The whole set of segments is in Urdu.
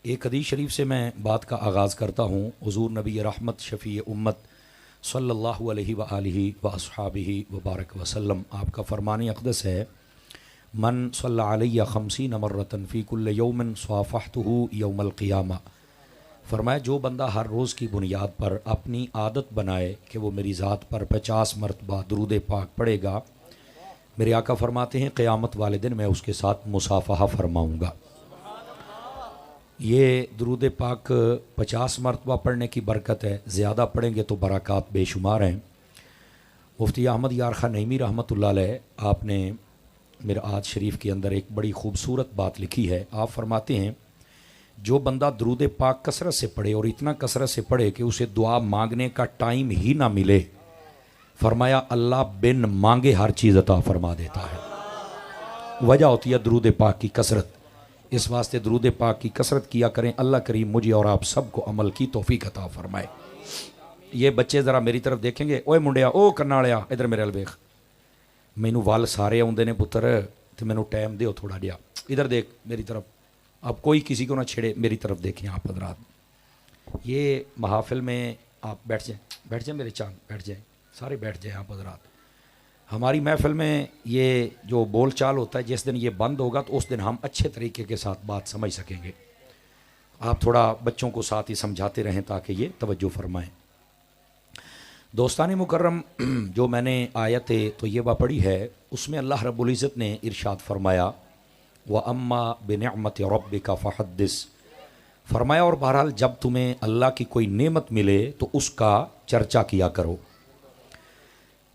ایک حدیث شریف سے میں بات کا آغاز کرتا ہوں۔ حضور نبی رحمت شفیع امت صلی اللہ علیہ وآلہ واصحابہ وبارک وسلم، آپ کا فرمان اقدس ہے، من صلی علیہ 50 مرۃ فی کل یوم صافحتہ یوم القیامہ۔ فرمایا جو بندہ ہر روز کی بنیاد پر اپنی عادت بنائے کہ وہ میری ذات پر 50 مرتبہ درود پاک پڑھے گا، میرے آقا فرماتے ہیں قیامت والے دن میں اس کے ساتھ مصافحہ فرماؤں گا۔ یہ درود پاک 50 مرتبہ پڑھنے کی برکت ہے، زیادہ پڑھیں گے تو برکات بے شمار ہیں۔ مفتی احمد یار خان نعیمی رحمۃ اللہ علیہ، آپ نے مرآت شریف کے اندر ایک بڑی خوبصورت بات لکھی ہے۔ آپ فرماتے ہیں جو بندہ درود پاک کثرت سے پڑھے اور اتنا کثرت سے پڑھے کہ اسے دعا مانگنے کا ٹائم ہی نہ ملے، فرمایا اللہ بن مانگے ہر چیز عطا فرما دیتا ہے۔ وجہ ہوتی ہے درود پاک کی کثرت، اس واسطے درود پاک کی کثرت کیا کریں۔ اللہ کریم مجھے اور آپ سب کو عمل کی توفیق عطا فرمائے۔ یہ بچے ذرا میری طرف دیکھیں گے، اوے منڈیا او کناڑیا ادھر میرے الویخ، مینو وال سارے آدھے نے پتر تو مینو ٹائم دیو تھوڑا جہا، ادھر دیکھ میری طرف، اب کوئی کسی کو نہ چھیڑے، میری طرف دیکھیں آپ حضرات۔ یہ محافل میں آپ بیٹھ جائیں میرے چاند، بیٹھ جائیں سارے، بیٹھ جائیں آپ حضرات۔ ہماری محفل میں یہ جو بول چال ہوتا ہے، جس دن یہ بند ہوگا تو اس دن ہم اچھے طریقے کے ساتھ بات سمجھ سکیں گے۔ آپ تھوڑا بچوں کو ساتھ ہی سمجھاتے رہیں تاکہ یہ توجہ فرمائیں۔ دوستان مکرم، جو میں نے آیت طیبہ پڑھی ہے اس میں اللہ رب العزت نے ارشاد فرمایا وَأَمَّا بِنِعْمَةِ رَبِّكَ فَحَدِّثْ، فرمایا اور بہرحال جب تمہیں اللہ کی کوئی نعمت ملے تو اس کا چرچا کیا کرو۔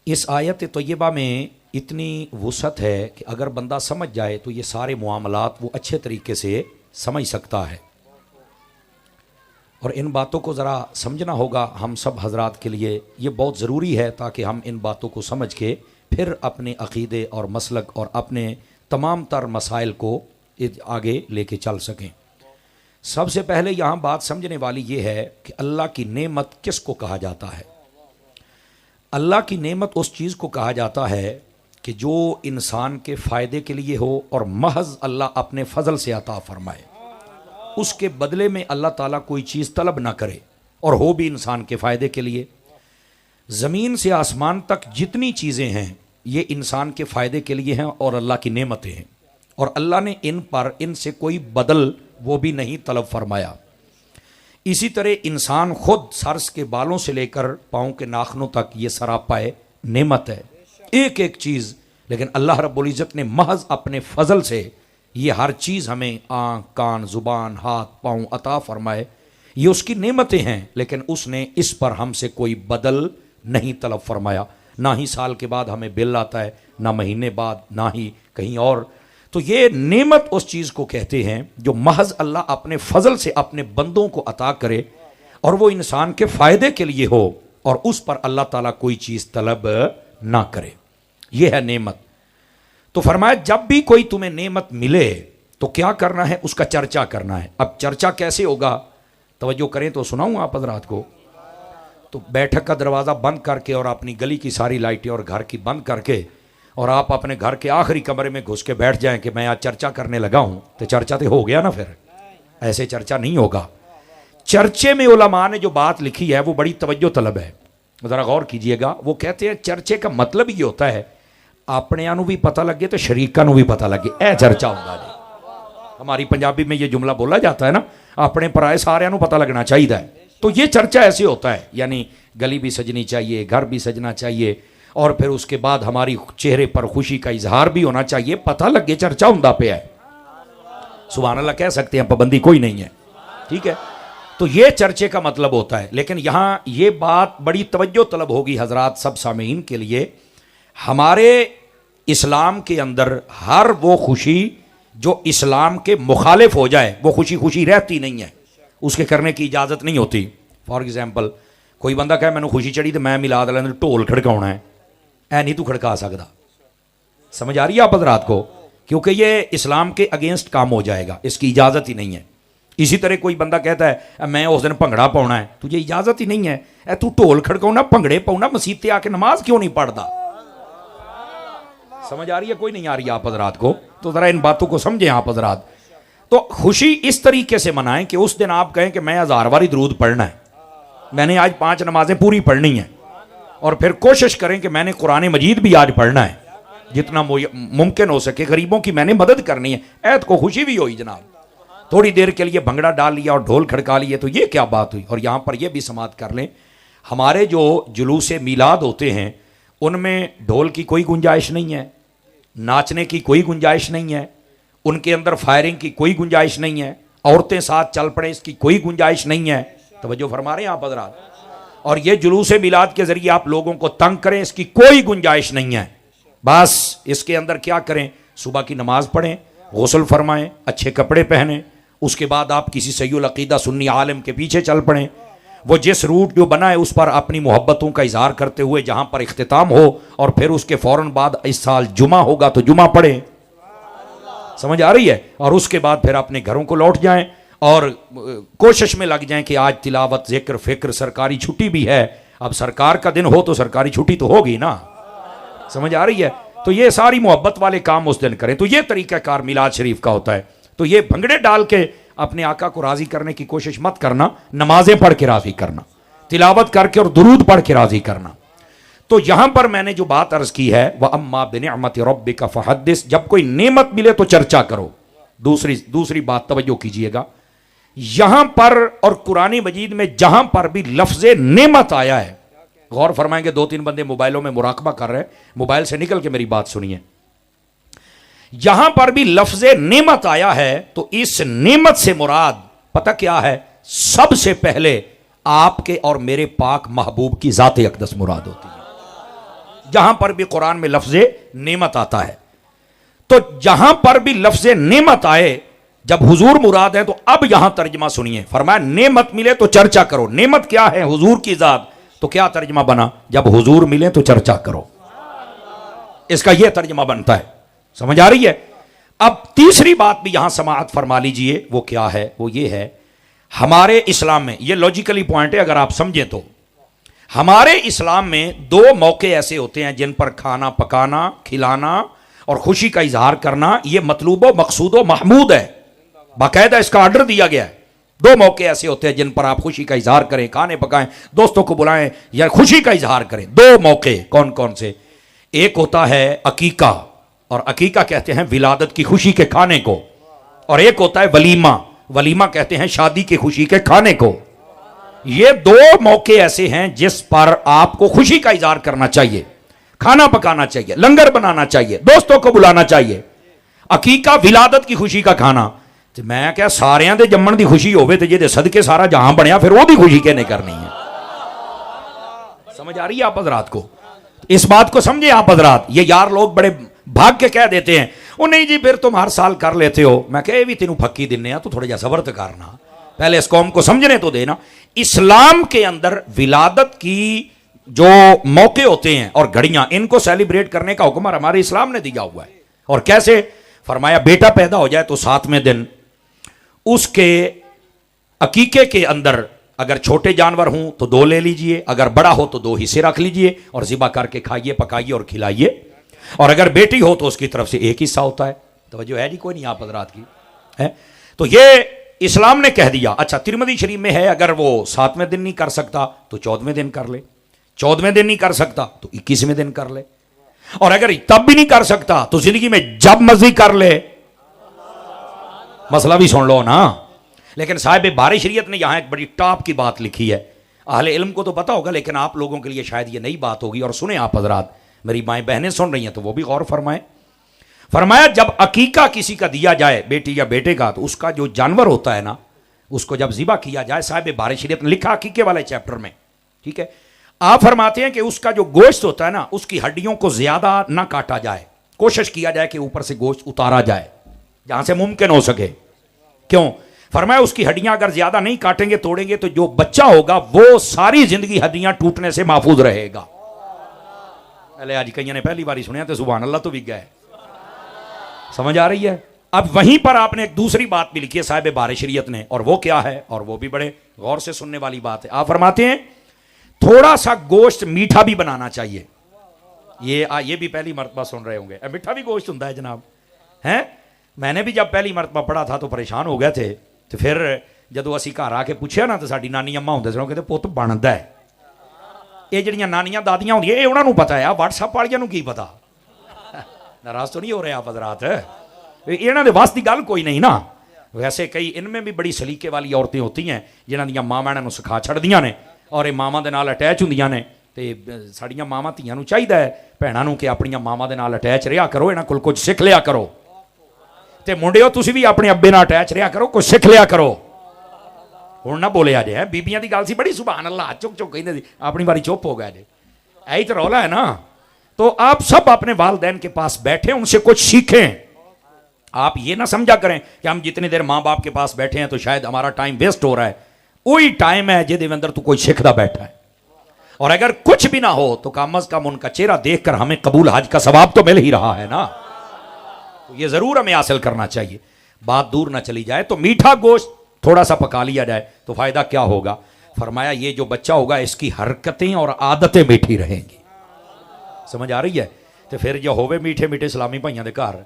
اس آیت طیبہ میں اتنی وسعت ہے کہ اگر بندہ سمجھ جائے تو یہ سارے معاملات وہ اچھے طریقے سے سمجھ سکتا ہے، اور ان باتوں کو ذرا سمجھنا ہوگا ہم سب حضرات کے لیے، یہ بہت ضروری ہے تاکہ ہم ان باتوں کو سمجھ کے پھر اپنے عقیدے اور مسلک اور اپنے تمام تر مسائل کو آگے لے کے چل سکیں۔ سب سے پہلے یہاں بات سمجھنے والی یہ ہے کہ اللہ کی نعمت کس کو کہا جاتا ہے؟ اللہ کی نعمت اس چیز کو کہا جاتا ہے کہ جو انسان کے فائدے کے لیے ہو اور محض اللہ اپنے فضل سے عطا فرمائے، اس کے بدلے میں اللہ تعالیٰ کوئی چیز طلب نہ کرے اور ہو بھی انسان کے فائدے کے لیے۔ زمین سے آسمان تک جتنی چیزیں ہیں یہ انسان کے فائدے کے لیے ہیں اور اللہ کی نعمتیں ہیں، اور اللہ نے ان سے کوئی بدل وہ بھی نہیں طلب فرمایا۔ اسی طرح انسان خود سرس کے بالوں سے لے کر پاؤں کے ناخنوں تک یہ سراپائے نعمت ہے، ایک ایک چیز، لیکن اللہ رب العزت نے محض اپنے فضل سے یہ ہر چیز ہمیں آنکھ، کان، زبان، ہاتھ، پاؤں عطا فرمائے، یہ اس کی نعمتیں ہیں، لیکن اس نے اس پر ہم سے کوئی بدل نہیں طلب فرمایا۔ نہ ہی سال کے بعد ہمیں بل آتا ہے، نہ مہینے بعد، نہ ہی کہیں اور۔ تو یہ نعمت اس چیز کو کہتے ہیں جو محض اللہ اپنے فضل سے اپنے بندوں کو عطا کرے اور وہ انسان کے فائدے کے لیے ہو اور اس پر اللہ تعالیٰ کوئی چیز طلب نہ کرے، یہ ہے نعمت۔ تو فرمایا جب بھی کوئی تمہیں نعمت ملے تو کیا کرنا ہے؟ اس کا چرچا کرنا ہے۔ اب چرچا کیسے ہوگا؟ توجہ کریں تو سناؤں آپ حضرات کو۔ تو بیٹھک کا دروازہ بند کر کے اور اپنی گلی کی ساری لائٹیں اور گھر کی بند کر کے اور آپ اپنے گھر کے آخری کمرے میں گھس کے بیٹھ جائیں کہ میں آج چرچا کرنے لگا ہوں، تو چرچا تو ہو گیا نا؟ پھر ایسے چرچا نہیں ہوگا۔ چرچے میں علماء نے جو بات لکھی ہے وہ بڑی توجہ طلب ہے، ذرا غور کیجئے گا۔ وہ کہتے ہیں چرچے کا مطلب یہ ہوتا ہے اپنے آنو بھی پتہ لگے تو شریکاں نو بھی پتہ لگے، اے چرچا ہوگا جی۔ ہماری پنجابی میں یہ جملہ بولا جاتا ہے نا، اپنے پرائے سارے نو پتہ لگنا چاہیے ہے۔ تو یہ چرچا ایسے ہوتا ہے، یعنی گلی بھی سجنی چاہیے، گھر بھی سجنا چاہیے، اور پھر اس کے بعد ہماری چہرے پر خوشی کا اظہار بھی ہونا چاہیے، پتہ لگے چرچا ہوندا پہ ہے۔ سبحان اللہ کہہ سکتے ہیں، پابندی کوئی نہیں ہے، ٹھیک ہے؟ تو یہ چرچے کا مطلب ہوتا ہے۔ لیکن یہاں یہ بات بڑی توجہ طلب ہوگی حضرات سب سامعین کے لیے، ہمارے اسلام کے اندر ہر وہ خوشی جو اسلام کے مخالف ہو جائے وہ خوشی رہتی نہیں ہے، اس کے کرنے کی اجازت نہیں ہوتی۔ فار ایگزامپل کوئی بندہ کہے میں نے خوشی چڑھی تو میں ملاد والے ڈھول کھڑکاؤنا ہے، اے نہیں تو کھڑکا سکتا۔ سمجھ آ رہی ہے آپ حضرات کو؟ کیونکہ یہ اسلام کے اگینسٹ کام ہو جائے گا، اس کی اجازت ہی نہیں ہے۔ اسی طرح کوئی بندہ کہتا ہے میں اس دن بھنگڑا پاؤنا ہے، تجھے اجازت ہی نہیں ہے، اے تو ڈھول کھڑکاؤنا، بھنگڑے پاؤنا، مسجد تے آ کے نماز کیوں نہیں پڑھتا؟ سمجھ آ رہی ہے کوئی نہیں آ رہی آپ حضرات کو؟ تو ذرا ان باتوں کو سمجھیں آپ حضرات۔ تو خوشی اس طریقے سے منائیں کہ اس دن آپ کہیں کہ میں 1000 بار درود پڑھنا ہے، میں نے آج 5 نمازیں پوری پڑھنی ہیں، اور پھر کوشش کریں کہ میں نے قرآن مجید بھی آج پڑھنا ہے، جتنا ممکن ہو سکے غریبوں کی میں نے مدد کرنی ہے. عید کو خوشی بھی ہوئی جناب، تھوڑی دیر کے لیے بھنگڑا ڈال لیا اور ڈھول کھڑکا لیے تو یہ کیا بات ہوئی. اور یہاں پر یہ بھی سماعت کر لیں، ہمارے جو جلوس میلاد ہوتے ہیں ان میں ڈھول کی کوئی گنجائش نہیں ہے، ناچنے کی کوئی گنجائش نہیں ہے، ان کے اندر فائرنگ کی کوئی گنجائش نہیں ہے، عورتیں ساتھ چل پڑیں اس کی کوئی گنجائش نہیں ہے. توجہ فرما رہے ہیں آپ حضرات؟ اور یہ جلوس میلاد کے ذریعے آپ لوگوں کو تنگ کریں اس کی کوئی گنجائش نہیں ہے. بس اس کے اندر کیا کریں، صبح کی نماز پڑھیں، غسل فرمائیں، اچھے کپڑے پہنیں، اس کے بعد آپ کسی صحیح العقیدہ سنی عالم کے پیچھے چل پڑیں، وہ جس روٹ جو بنا ہے اس پر اپنی محبتوں کا اظہار کرتے ہوئے جہاں پر اختتام ہو، اور پھر اس کے فوراً بعد اس سال جمعہ ہوگا تو جمعہ پڑھیں. سمجھ آ رہی ہے؟ اور اس کے بعد پھر اپنے گھروں کو لوٹ جائیں اور کوشش میں لگ جائیں کہ آج تلاوت، ذکر، فکر، سرکاری چھٹی بھی ہے. اب سرکار کا دن ہو تو سرکاری چھٹی تو ہوگی نا. سمجھ آ رہی ہے؟ تو یہ ساری محبت والے کام اس دن کریں. تو یہ طریقہ کار میلاد شریف کا ہوتا ہے. تو یہ بھنگڑے ڈال کے اپنے آقا کو راضی کرنے کی کوشش مت کرنا، نمازیں پڑھ کے راضی کرنا، تلاوت کر کے اور درود پڑھ کے راضی کرنا. تو یہاں پر میں نے جو بات عرض کی ہے وَأَمَّا بِنِعْمَةِ رَبِّكَ فَحَدِّثْ، جب کوئی نعمت ملے تو چرچا کرو. دوسری بات توجہ کیجئے گا، یہاں پر اور قرآن مجید میں جہاں پر بھی لفظ نعمت آیا ہے، غور فرمائیں گے. 2-3 بندے موبائلوں میں مراقبہ کر رہے ہیں، موبائل سے نکل کے میری بات سنیے. یہاں پر بھی لفظ نعمت آیا ہے تو اس نعمت سے مراد پتہ کیا ہے؟ سب سے پہلے آپ کے اور میرے پاک محبوب کی ذات اقدس مراد ہوتی ہے. جہاں پر بھی قرآن میں لفظ نعمت آتا ہے تو جہاں پر بھی لفظ نعمت آئے جب حضور مراد ہے تو اب یہاں ترجمہ سنیے. فرمایا نعمت ملے تو چرچا کرو. نعمت کیا ہے؟ حضور کی ذات. تو کیا ترجمہ بنا؟ جب حضور ملے تو چرچا کرو. اس کا یہ ترجمہ بنتا ہے. سمجھ آ رہی ہے؟ اب تیسری بات بھی یہاں سماعت فرما لیجئے. وہ کیا ہے؟ وہ یہ ہے، ہمارے اسلام میں یہ لاجیکلی پوائنٹ ہے اگر آپ سمجھیں تو، ہمارے اسلام میں 2 موقع ایسے ہوتے ہیں جن پر کھانا پکانا، کھلانا اور خوشی کا اظہار کرنا یہ مطلوب و مقصود و محمود ہے. باقاعدہ اس کا آرڈر دیا گیا ہے. 2 موقع ایسے ہوتے ہیں جن پر آپ خوشی کا اظہار کریں، کھانے پکائیں، دوستوں کو بلائیں یا خوشی کا اظہار کریں. 2 موقع کون کون سے؟ ایک ہوتا ہے عقیقہ، اور عقیقہ کہتے ہیں ولادت کی خوشی کے کھانے کو، اور ایک ہوتا ہے ولیمہ. ولیمہ کہتے ہیں شادی کی خوشی کے کھانے کو. یہ 2 موقع ایسے ہیں جس پر آپ کو خوشی کا اظہار کرنا چاہیے، کھانا پکانا چاہیے، لنگر بنانا چاہیے، دوستوں کو بلانا چاہیے. عقیقہ ولادت کی خوشی کا کھانا. تو میں کیا ساریاں دے جمن دی خوشی ہوئے تو یہ دے صدقے سارا جہاں بنیا، پھر وہ دی خوشی کہنے کرنی ہے. سمجھ آ رہی ہے آپ حضرات کو؟ اس بات کو سمجھے آپ حضرات. یہ یار لوگ بڑے بھاگ کے کہہ دیتے ہیں وہ نہیں جی پھر تم ہر سال کر لیتے ہو. میں کہے بھی تینوں پھکی دینے ہیں تو تھوڑا جا صبر تو کرنا، پہلے اس قوم کو سمجھنے تو دینا. اسلام کے اندر ولادت کی جو موقع ہوتے ہیں اور گھڑیاں، ان کو سیلیبریٹ کرنے کا حکم ہمارے اسلام نے دیا ہوا ہے. اور کیسے؟ فرمایا بیٹا پیدا ہو جائے تو 7ویں دن اس کے عقیقے کے اندر اگر چھوٹے جانور ہوں تو 2 لے لیجئے، اگر بڑا ہو تو 2 حصے رکھ لیجئے اور ذبح کر کے کھائیے، پکائیے اور کھلائیے. اور اگر بیٹی ہو تو اس کی طرف سے 1 حصہ ہوتا ہے. توجہ ہے جی کوئی نہیں آپ حضرات کی ہے؟ تو یہ اسلام نے کہہ دیا. اچھا ترمذی شریف میں ہے اگر وہ 7ویں دن نہیں کر سکتا تو 14ویں دن کر لے، 14ویں دن نہیں کر سکتا تو 21ویں دن کر لے، اور اگر تب بھی نہیں کر سکتا تو زندگی میں جب مرضی کر لے. مسئلہ بھی سن لو نا. لیکن صاحب بار شریعت نے یہاں ایک بڑی ٹاپ کی بات لکھی ہے. اہل علم کو تو پتا ہوگا لیکن آپ لوگوں کے لیے شاید یہ نئی بات ہوگی. اور سنیں آپ حضرات، میری مائیں بہنیں سن رہی ہیں تو وہ بھی غور فرمائیں. فرمایا جب عقیقہ کسی کا دیا جائے، بیٹی یا بیٹے کا، تو اس کا جو جانور ہوتا ہے نا اس کو جب ذبح کیا جائے، صاحب بار شریعت نے لکھا عقیقے والے چیپٹر میں، ٹھیک ہے، آپ فرماتے ہیں کہ اس کا جو گوشت ہوتا ہے نا اس کی ہڈیوں کو زیادہ نہ کاٹا جائے، کوشش کیا جائے کہ اوپر سے گوشت اتارا جائے جہاں سے ممکن ہو سکے. کیوں؟ فرمایا اس کی ہڈیاں اگر زیادہ نہیں کاٹیں گے، توڑیں گے تو جو بچہ ہوگا وہ ساری زندگی ہڈیاں ٹوٹنے سے محفوظ رہے گا. پہلے آج کئیوں نے پہلی باری سنیا تو سبحان اللہ تو بھی گئے. سمجھ آ رہی ہے؟ اب وہیں پر آپ نے ایک دوسری بات بھی لکھی ہے صاحب بار شریعت نے، اور وہ کیا ہے؟ اور وہ بھی بڑے غور سے سننے والی بات ہے. آپ فرماتے ہیں تھوڑا سا گوشت میٹھا بھی بنانا چاہیے. یہ بھی پہلی مرتبہ سن رہے ہوں گے، میٹھا بھی گوشت ہوتا ہے جناب، ہیں؟ میں نے بھی جب پہلی مرتبہ پڑھا تھا تو پریشان ہو گئے تھے. تو پھر جدو اسی گھر آ کے پوچھیا نا تو ساری نانی اماں ہوندے سن کہتے پت بنتا ہے. یہ جڑیاں نانیاں دادیاں ہوندیاں یہ انہوں پتا ہے, واٹس ایپ والیاں کی پتا. ناراض تو نہیں ہو رہے آپ حضرات, یہاں دے واسطے گل کوئی نہیں نا. ویسے کئی ان میں بھی بڑی سلیقے والی عورتیں ہوتی ہیں جنہاں دیاں ماواں انہاں نوں سکھا چھڑدیاں نے اور یہ ماواں دے نال اٹیچ ہوندیاں نے. تے ساڈیاں ماواں دھیاں نوں چاہیدا ہے بھیناں نوں کہ اپنیاں ماواں دے نال اٹیچ رہیا کرو, انہاں کول کچھ سکھ لیا کرو. تے منڈیو تسی بھی اپنے ابے نال اٹیچ رہیا کرو, کچھ سکھ لیا کرو. ہن نہ بولیا جے بیبییاں دی گل سی بڑی سبحان اللہ چک چک کہندے سی, اپنی باری چپ ہو گئے جے. یہی تو رولا ہے نا. تو آپ سب اپنے والدین کے پاس بیٹھیں, ان سے کچھ سیکھیں. آپ یہ نہ سمجھا کریں کہ ہم جتنی دیر ماں باپ کے پاس بیٹھے ہیں تو شاید ہمارا ٹائم ویسٹ ہو رہا ہے. وہی ٹائم ہے جہدے اندر تو کوئی سکھدا بیٹھا ہے. اور اگر کچھ بھی نہ ہو تو کم از کم ان کا چہرہ دیکھ کر ہمیں قبول حج کا ثواب تو مل ہی رہا ہے نا. تو یہ ضرور ہمیں حاصل کرنا چاہیے. بات دور نہ چلی جائے تو میٹھا گوشت تھوڑا سا پکا لیا جائے تو فائدہ کیا ہوگا. فرمایا یہ جو بچہ ہوگا اس کی حرکتیں اور عادتیں میٹھی رہیں گی. سمجھ آ رہی ہے؟ تو پھر جو ہوئے میٹھے میٹھے اسلامی بھائیاں دے گھر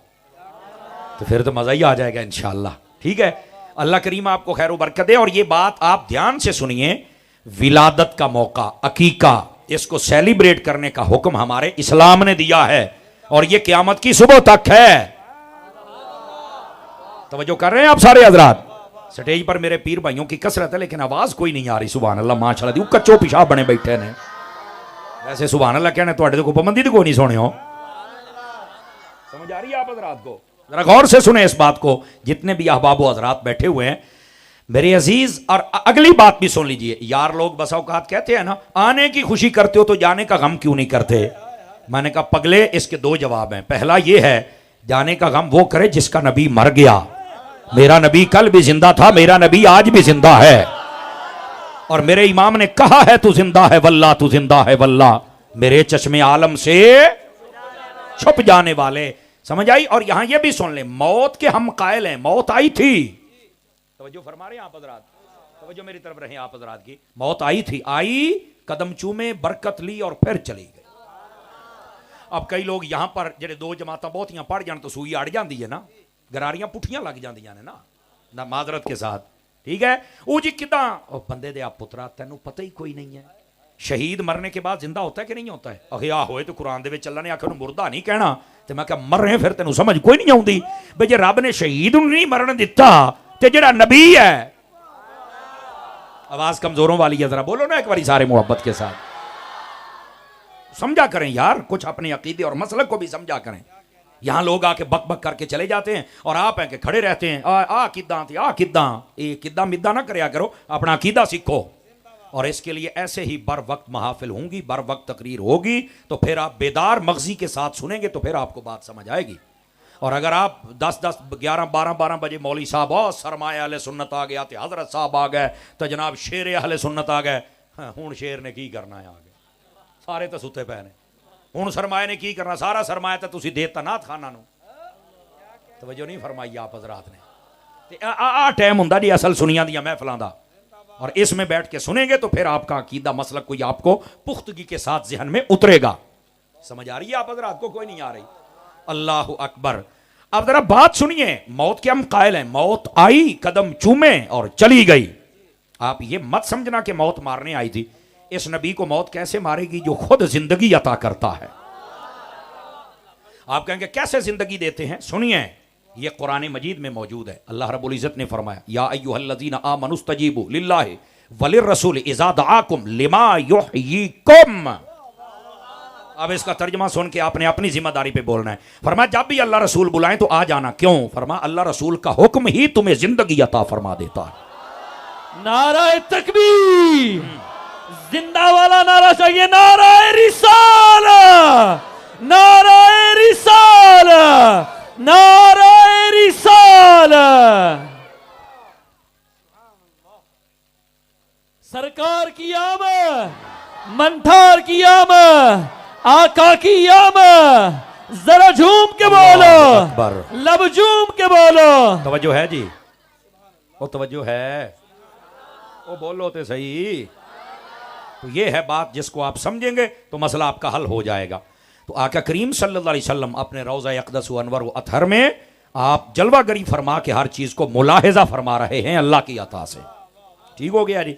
تو پھر تو مزہ ہی آ جائے گا انشاءاللہ. ٹھیک ہے, اللہ کریم آپ کو خیر و برکت دے. اور یہ بات آپ دھیان سے سنیے, ولادت کا موقع عقیقہ اس کو سیلیبریٹ کرنے کا حکم ہمارے اسلام نے دیا ہے اور یہ قیامت کی صبح تک ہے. توجہ کر رہے ہیں آپ سارے حضرات؟ سٹیج پر میرے پیر بھائیوں کی کثرت ہے لیکن آواز کوئی نہیں آ رہی. سبحان اللہ ماشاءاللہ دی کچو پیشاب بنے بیٹھے نے. ویسے سبحان اللہ کہنے تو کو پابندی تو کوئی نہیں سونے ہو. سمجھ آ رہی ہے آپ حضرات کو؟ ذرا غور سے سنیں اس بات کو. جتنے بھی احباب و حضرات بیٹھے ہوئے ہیں میرے عزیز, اور اگلی بات بھی سن لیجئے. یار لوگ بسا اوقات کہتے ہیں نا آنے کی خوشی کرتے ہو تو جانے کا غم کیوں نہیں کرتے. میں نے کہا پگلے اس کے دو جواب ہیں. پہلا یہ ہے جانے کا غم وہ کرے جس کا نبی مر گیا. میرا نبی کل بھی زندہ تھا, میرا نبی آج بھی زندہ ہے, اور میرے امام نے کہا ہے تو زندہ ہے واللہ, تو زندہ ہے واللہ, میرے چشم عالم سے چھپ جانے والے. سمجھ آئی؟ اور یہاں یہ بھی سن لیں موت کے ہم قائل ہیں. موت آئی تھی, توجہ فرما رہے ہیں آپ حضرات, توجہ میری طرف رہیں آپ حضرات کی. موت آئی تھی, آئی قدم چومے برکت لی اور پھر چلی گئی. اب کئی لوگ یہاں پر جڑے دو جماعتاں بہتیاں پڑھ جان تو سوئی اڑ جاندی ہے نا, گراریاں پٹھیاں لگ جاندیاں نے نا معذرت کے ساتھ. ٹھیک ہے, او جی کداں او بندے دے آپ پترا تینوں پتہ ہی کوئی نہیں ہے شہید مرنے کے بعد زندہ ہوتا ہے کہ نہیں ہوتا ہے. اخیا ہوئے تو قرآن دے وچ اللہ نے آکھیا انہوں مردہ نہیں کہنا. تے میں کہ مر رہے پھر تینوں سمجھ کوئی نہیں آؤندی بھئی جے رب نے شہید نہیں مرن دتا تے جڑا نبی ہے. آواز کمزوروں والی ہے, ذرا بولو نا ایک باری سارے محبت کے ساتھ. سمجھا کریں یار, کچھ اپنے عقیدے اور مسلک کو بھی سمجھا کریں. یہاں لوگ آ کے بک بک کر کے چلے جاتے ہیں اور آپ ہیں کہ کھڑے رہتے ہیں کداں تھی کداں. یہ کداں مداں نہ کریا کرو, اپنا عقیدہ سیکھو. اور اس کے لیے ایسے ہی بر وقت محافل ہوں گی, بر وقت تقریر ہوگی, تو پھر آپ بیدار مغزی کے ساتھ سنیں گے تو پھر آپ کو بات سمجھ آئے گی. اور اگر آپ 10-11 بجے مولوی صاحب سرمایہ اہل سنت آ گیا, تو حضرت صاحب آ گئے, تو جناب شیر اہل سنت آ گئے. ہوں شیر نے کی کرنا ہے, آگے سارے تو ستے پے نے. ہوں سرمایہ نے کی کرنا, سارا سرمایہ تو تسی دیتا نات خانہ نو. توجہ نہیں فرمائی آپ حضرات نے. ٹائم ہوندا جی اصل سنیاں دیاں محفلاں دا, اور اس میں بیٹھ کے سنیں گے تو پھر آپ کا عقیدہ مسلک کوئی آپ کو پختگی کے ساتھ ذہن میں اترے گا. سمجھ آ رہی ہے آپ حضرات کو؟ کوئی نہیں آ رہی؟ اللہ اکبر. اب ذرا بات سنیے, موت کے ہم قائل ہیں, موت آئی قدم چومے اور چلی گئی. آپ یہ مت سمجھنا کہ موت مارنے آئی تھی. اس نبی کو موت کیسے مارے گی جو خود زندگی عطا کرتا ہے. آپ کہیں گے کیسے زندگی دیتے ہیں؟ سنیے, یہ قرآن مجید میں موجود ہے. اللہ رب العزت نے فرمایا یا ایھا الذین آمنوا استجیبوا للہ وللرسول اذا دعاکم لما یحییکم. اب اس کا ترجمہ سن کے آپ نے اپنی ذمہ داری پہ بولنا ہے. فرمایا جب بھی اللہ رسول بلائیں تو آ جانا. کیوں؟ فرمایا اللہ رسول کا حکم ہی تمہیں زندگی عطا فرما دیتا ہے. نعرہ تکبیر, زندہ والا نعرہ چاہیے, نعرہ رسالہ, نعرہ رسالہ, نعرہ رسالہ. سرکار کی آمد, منٹھار کی آمد, آقا کی آمد. ذرا جھوم کے بولو, لب جھوم کے بولو. توجہ ہے جی, وہ توجہ ہے, وہ بولو تے صحیح. تو یہ ہے بات جس کو آپ سمجھیں گے تو مسئلہ آپ کا حل ہو جائے گا. تو آقا کریم صلی اللہ علیہ وسلم اپنے روضہ اقدس و انور و اطہر میں آپ جلوہ گری فرما کے ہر چیز کو ملاحظہ فرما رہے ہیں اللہ کی عطا سے. ٹھیک ہو گیا جی.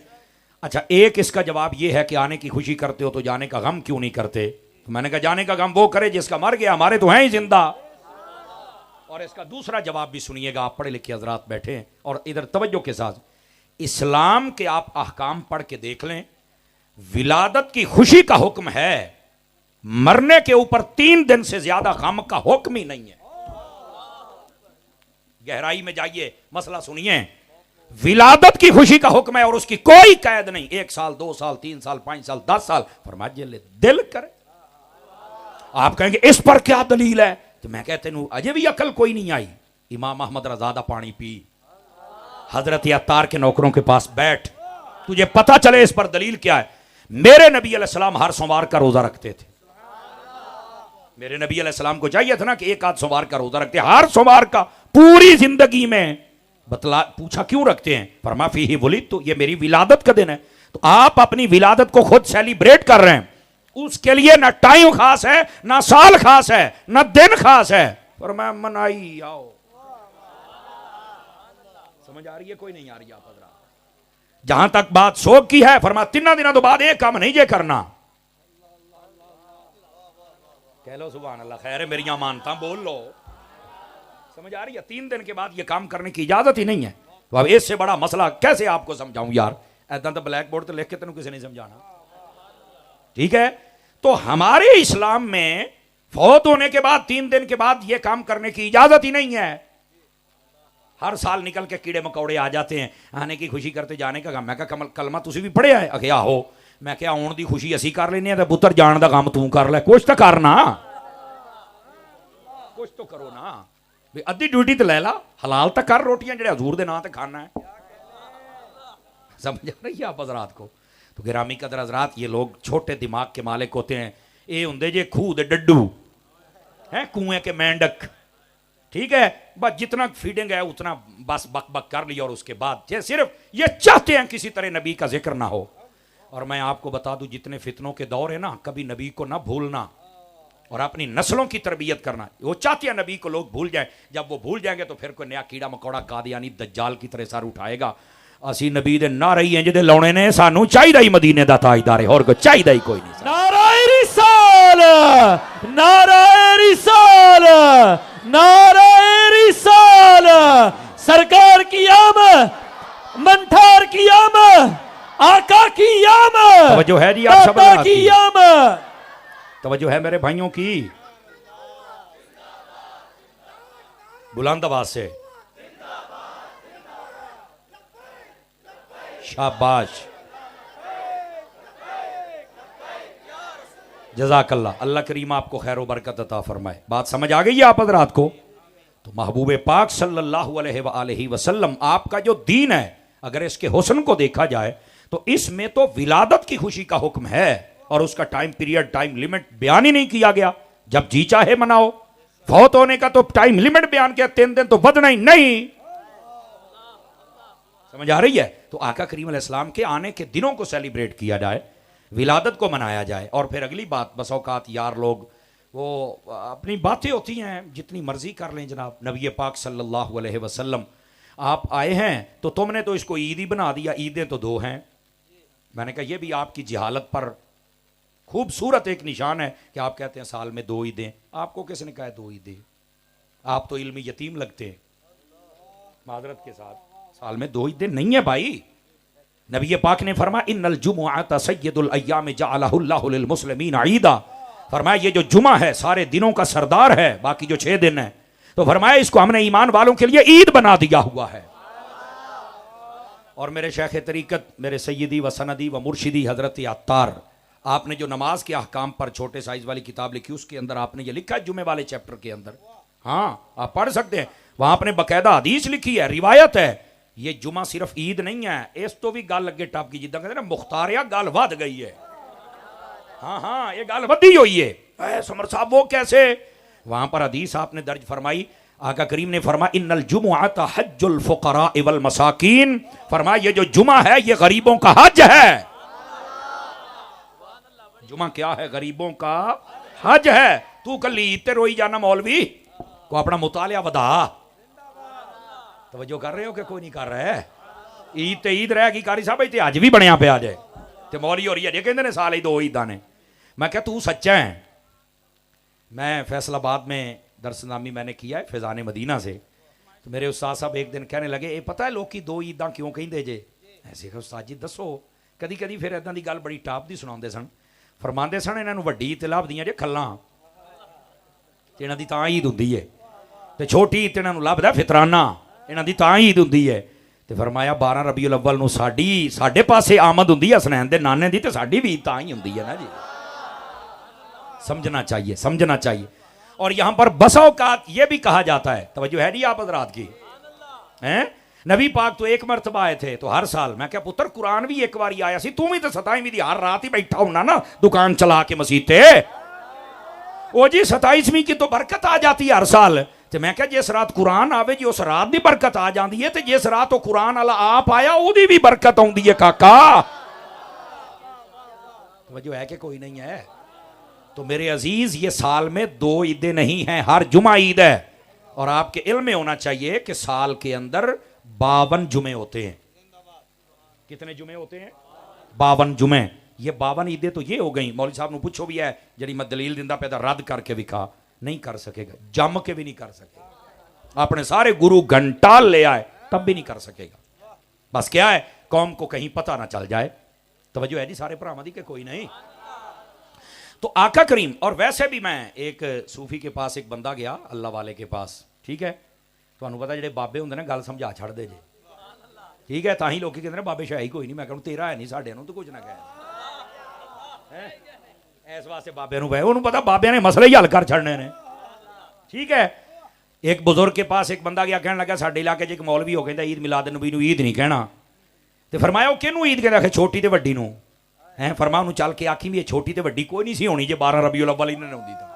اچھا ایک اس کا جواب یہ ہے کہ آنے کی خوشی کرتے ہو تو جانے کا غم کیوں نہیں کرتے؟ تو میں نے کہا جانے کا غم وہ کرے جس کا مر گیا، ہمارے تو ہیں ہی زندہ. اور اس کا دوسرا جواب بھی سنیے گا، آپ پڑھے لکھے حضرات بیٹھے ہیں اور ادھر توجہ کے ساتھ اسلام کے آپ احکام پڑھ کے دیکھ لیں. ولادت کی خوشی کا حکم ہے، مرنے کے اوپر 3 دن سے زیادہ غم کا حکم ہی نہیں ہے. گہرائی میں جائیے، مسئلہ سنیے. ولادت کی خوشی کا حکم ہے اور اس کی کوئی قید نہیں. 1 سال 2 سال 3 سال 5 سال 10 سال، فرمایا دل کرے. آپ کہیں گے اس پر کیا دلیل ہے؟ تو میں کہتے ہیں اجے بھی عقل کوئی نہیں آئی. امام احمد رضا دا پانی پی، حضرت عطار کے نوکروں کے پاس بیٹھ، تجھے پتا چلے اس پر دلیل کیا ہے. میرے نبی علیہ السلام ہر سوموار کا روزہ رکھتے تھے. میرے نبی علیہ السلام کو چاہیے تھا نا کہ 1 آدھ سوموار کا روزہ رکھتے، ہر سوموار کا پوری زندگی میں. پوچھا کیوں رکھتے ہیں؟ فرمایا فیہ ولدت، یہ میری ولادت کا دن ہے. تو آپ اپنی ولادت کو خود سیلیبریٹ کر رہے ہیں، اس کے لیے نہ ٹائم خاص ہے، نہ سال خاص ہے، نہ دن خاص ہے. فرمایا منائی آؤ. سمجھ آ رہی ہے کوئی نہیں آ رہی آپ حضرات؟ جہاں تک بات سوگ کی ہے، فرمایا 3 دنوں تو بعد ایک کام نہیں جے کرنا. کہہ لو سبحان اللہ. خیر ہے میری مانتا بول لو. سمجھ آ رہی ہے؟ 3 دن کے بعد یہ کام کرنے کی اجازت ہی نہیں ہے. تو اب اس سے بڑا مسئلہ کیسے آپ کو سمجھاؤں یار؟ ایسا تو بلیک بورڈ تو لکھ کے تینوں کسی نہیں سمجھانا. ٹھیک ہے؟ تو ہمارے اسلام میں فوت ہونے کے بعد 3 دن کے بعد یہ کام کرنے کی اجازت ہی نہیں ہے. ہر سال نکل کے کیڑے مکوڑے آ جاتے ہیں، آنے کی خوشی کرتے جانے کا غم. میں کہا کلمہ تسی بھی پڑھیا ہے؟ اکھے آہو. میں کہا آن دی خوشی اسی کر لینے ہیں تے پتر جان دا غم تو کر لے. کچھ تو کرنا، کچھ تو کرو نا. ادھی ڈیوٹی تے لے لا، حلال تک کر روٹیاں جڑے حضور دے نام تے کھانا ہے. سمجھ آ رہی ہے آپ حضرات کو؟ تو گرامی قدر حضرات، یہ لوگ چھوٹے دماغ کے مالک ہوتے ہیں. اے ہوندے جے کھوہ دے ڈڈو ہیں، کنویں کے مینڈک. ٹھیک ہے، بس جتنا فیڈنگ ہے اتنا بس بک بک کر لیا، اور اس کے بعد صرف یہ چاہتے ہیں کسی طرح نبی کا ذکر نہ ہو. اور میں آپ کو بتا دوں جتنے فتنوں کے دور ہے نا، کبھی نبی کو نہ بھولنا اور اپنی نسلوں کی تربیت کرنا. وہ چاہتے ہیں نبی کو لوگ بھول جائیں. جب وہ بھول جائیں گے تو پھر کوئی نیا کیڑا مکوڑا قادیانی دجال کی طرح سر اٹھائے گا. اسی نبی دے نہ رہی ہیں جدے لونے نے سانو چاہیے ہی مدینے دا تاجدار ہے، اور کوئی چاہیے ہی کوئی نہیں. نعرہ رسالہ، نعرہ رسالہ، نعرہ رسالہ. سرکار کی آمد، منتھار کی آمد، آقا کی آمد، توجہ ہے جی آپ سب آقا کی آمد. توجہ ہے میرے بھائیوں کی؟ بلند آواز سے شاباش، جزاک اللہ. اللہ کریم آپ کو خیر و برکت عطا فرمائے. بات سمجھ آ گئی ہے آپ حضرات کو؟ تو محبوب پاک صلی اللہ علیہ وآلہ وسلم آپ کا جو دین ہے، اگر اس کے حسن کو دیکھا جائے تو اس میں تو ولادت کی خوشی کا حکم ہے، اور اس کا ٹائم پیریڈ، ٹائم لیمٹ بیان ہی نہیں کیا گیا. جب جی چاہے مناؤ. فوت ہونے کا تو ٹائم لیمٹ بیان کیا، 3 دن تو بدنا ہی نہیں. سمجھ آ رہی ہے؟ تو آقا کریم علیہ السلام کے آنے کے دنوں کو سیلیبریٹ کیا جائے، ولادت کو منایا جائے. اور پھر اگلی بات، بس اوقات یار لوگ وہ اپنی باتیں ہوتی ہیں جتنی مرضی کر لیں. جناب نبی پاک صلی اللہ علیہ وسلم آپ آئے ہیں تو تم نے تو اس کو عید ہی بنا دیا. عیدیں تو 2 ہیں. میں نے کہا یہ بھی آپ کی جہالت پر خوبصورت ایک نشان ہے کہ آپ کہتے ہیں سال میں 2 عیدیں. آپ کو کس نے کہا ہے 2 عیدیں؟ آپ تو علمی یتیم لگتے ہیں. معذرت کے ساتھ، سال میں 2 عیدیں نہیں ہے بھائی. نبی پاک نے فرمایا ان الجمعۃ سید الایام جعلہ اللہ للمسلمین عیدا. فرمایا یہ جو جمعہ ہے سارے دنوں کا سردار ہے، باقی جو 6 دن ہیں تو فرمایا اس کو ہم نے ایمان والوں کے لیے عید بنا دیا ہوا ہے. اور میرے شیخ طریقت، میرے سیدی و سندی و مرشدی حضرت عطار، آپ نے جو نماز کے احکام پر چھوٹے سائز والی کتاب لکھی، اس کے اندر آپ نے یہ لکھا ہے جمعے والے چیپٹر کے اندر. ہاں آپ پڑھ سکتے ہیں، وہاں آپ نے باقاعدہ حدیث لکھی ہے، روایت ہے. یہ جمعہ صرف عید نہیں ہے، اس تو بھی گل لگے ٹاپ کی جدہ کہتے ہیں نا مختاریہ گل ود گئی ہے. ہاں یہ گل ودی ہوئی ہے. اے سمر صاحب وہ کیسے؟ وہاں پر حدیث آپ نے درج فرمائی، آقا کریم نے فرمایا ان الجمعۃ حج الفقراء والمساکین. فرمایا یہ جو جمعہ ہے یہ غریبوں کا حج ہے. جمعہ کیا ہے؟ غریبوں کا حج ہے. تو کل عید تے روئی جانا مولوی کو اپنا مطالعہ بدا. توجہ کر رہے ہو کہ کوئی نہیں کر رہا ہے؟ عید تے عید رہ گئی قاری صاحب تے اج بھی بنیا پیا جے تے مولوی ہو رہی ہے جے کہندے نے سال ہی 2 عیداں نے. میں کہا تو سچا ہے. میں فیصل آباد میں درس نامی میں نے کیا ہے فیضان مدینہ سے. تو میرے استاد صاحب ایک دن کہنے لگے اے پتہ ہے لوگ کی 2 عیداں کیوں کہندے جے؟ ایسے کہ استاد جی دسو. کدی کدی پھر اداں دی گل بڑی ٹاپ دی سناؤندے سن. فرماندے سن انہاں نوں وڈی عید لبدیاں جے کھلاں تے انہاں دی تاں عید ہوندی ہے تے چھوٹی عید انہاں نوں لبدا فطرانہ انہاں دی تاں عید ہوندی ہے. تے فرمایا 12 ربیع الاول نو ساڈے پاسے آمد ہوندی ہے حسنین دے نانے دی تے ساڈی بھی تاں ہی ہوندی ہے نا جی. سمجھنا چاہیے سمجھنا چاہیے. اور یہاں پر بسا اوقات یہ بھی کہا جاتا ہے, توجہ ہے نہیں آپ حضرات کی, نبی پاک تو ایک مرتبہ آئے تھے تو ہر سال, میں کہا پتر قرآن بھی ایک باری آیا سی, تم ہی تو 27ویں دی ہر رات ہی بیٹھا ہونا نا دکان چلا کے مسجد تے, وہ جی 27ویں کی تو برکت آ جاتی ہے ہر سال. تو میں کہا جس رات قرآن آوے جی اس رات دی برکت آ جاندی ہے, تو جس رات وہ قرآن والا آپ آیا او دی بھی برکت آندی ہے کاکا. توجہ ہے کہ کوئی نہیں ہے؟ تو میرے عزیز یہ سال میں 2 عیدیں نہیں ہیں, ہر جمعہ عید ہے. اور آپ کے علم میں ہونا چاہیے کہ سال کے اندر 52 جمعے ہوتے ہیں. کتنے جمعے ہوتے ہیں؟ 52 جمعے. یہ 52 عیدیں تو یہ ہو گئیں. مولوی صاحب نے پوچھو بھی ہے جڑی میں دلیل دیندہ پیدا رد کر کے وکھا, نہیں کر سکے گا, جم کے بھی نہیں کر سکے گا. اپنے سارے گرو گھنٹال لے آئے تب بھی نہیں کر سکے گا. بس کیا ہے, قوم کو کہیں پتہ نہ چل جائے. توجہ ہے جی سارے بھراواں دی کہ کوئی نہیں؟ تو آقا کریم. اور ویسے بھی میں ایک صوفی کے پاس ایک بندہ گیا, اللہ والے کے پاس, ٹھیک ہے, تو انہوں پتا جڑے بابے ہوندے نے گل سمجھا چھڑ دے جے, ٹھیک ہے, تاہی لوکی کہندے نے بابے شاہی کوئی نہیں. میں کہوں تیرا ہے نہیں ساڈے نوں تو کچھ نہ کہے, اس واسطے بابے نوں پے انہوں پتا بابے نے مسئلے ہی حل کر چھڑنے نے, ٹھیک ہے. ایک بزرگ کے پاس ایک بندہ گیا, کہنے لگا ساڈے علاقے ایک مولوی ہو کہندا عید میلاد النبی نوں عید نہیں کہنا. تے فرمایا او کینوں عید کہندا کہ چھوٹی تے وڈی نوں. فرما انہوں چل کے آکھی بھی یہ چھوٹی تے وڈی کوئی نہیں سی ہونی جے 12 ربیع الاول انہوں نے ہوندی تھا.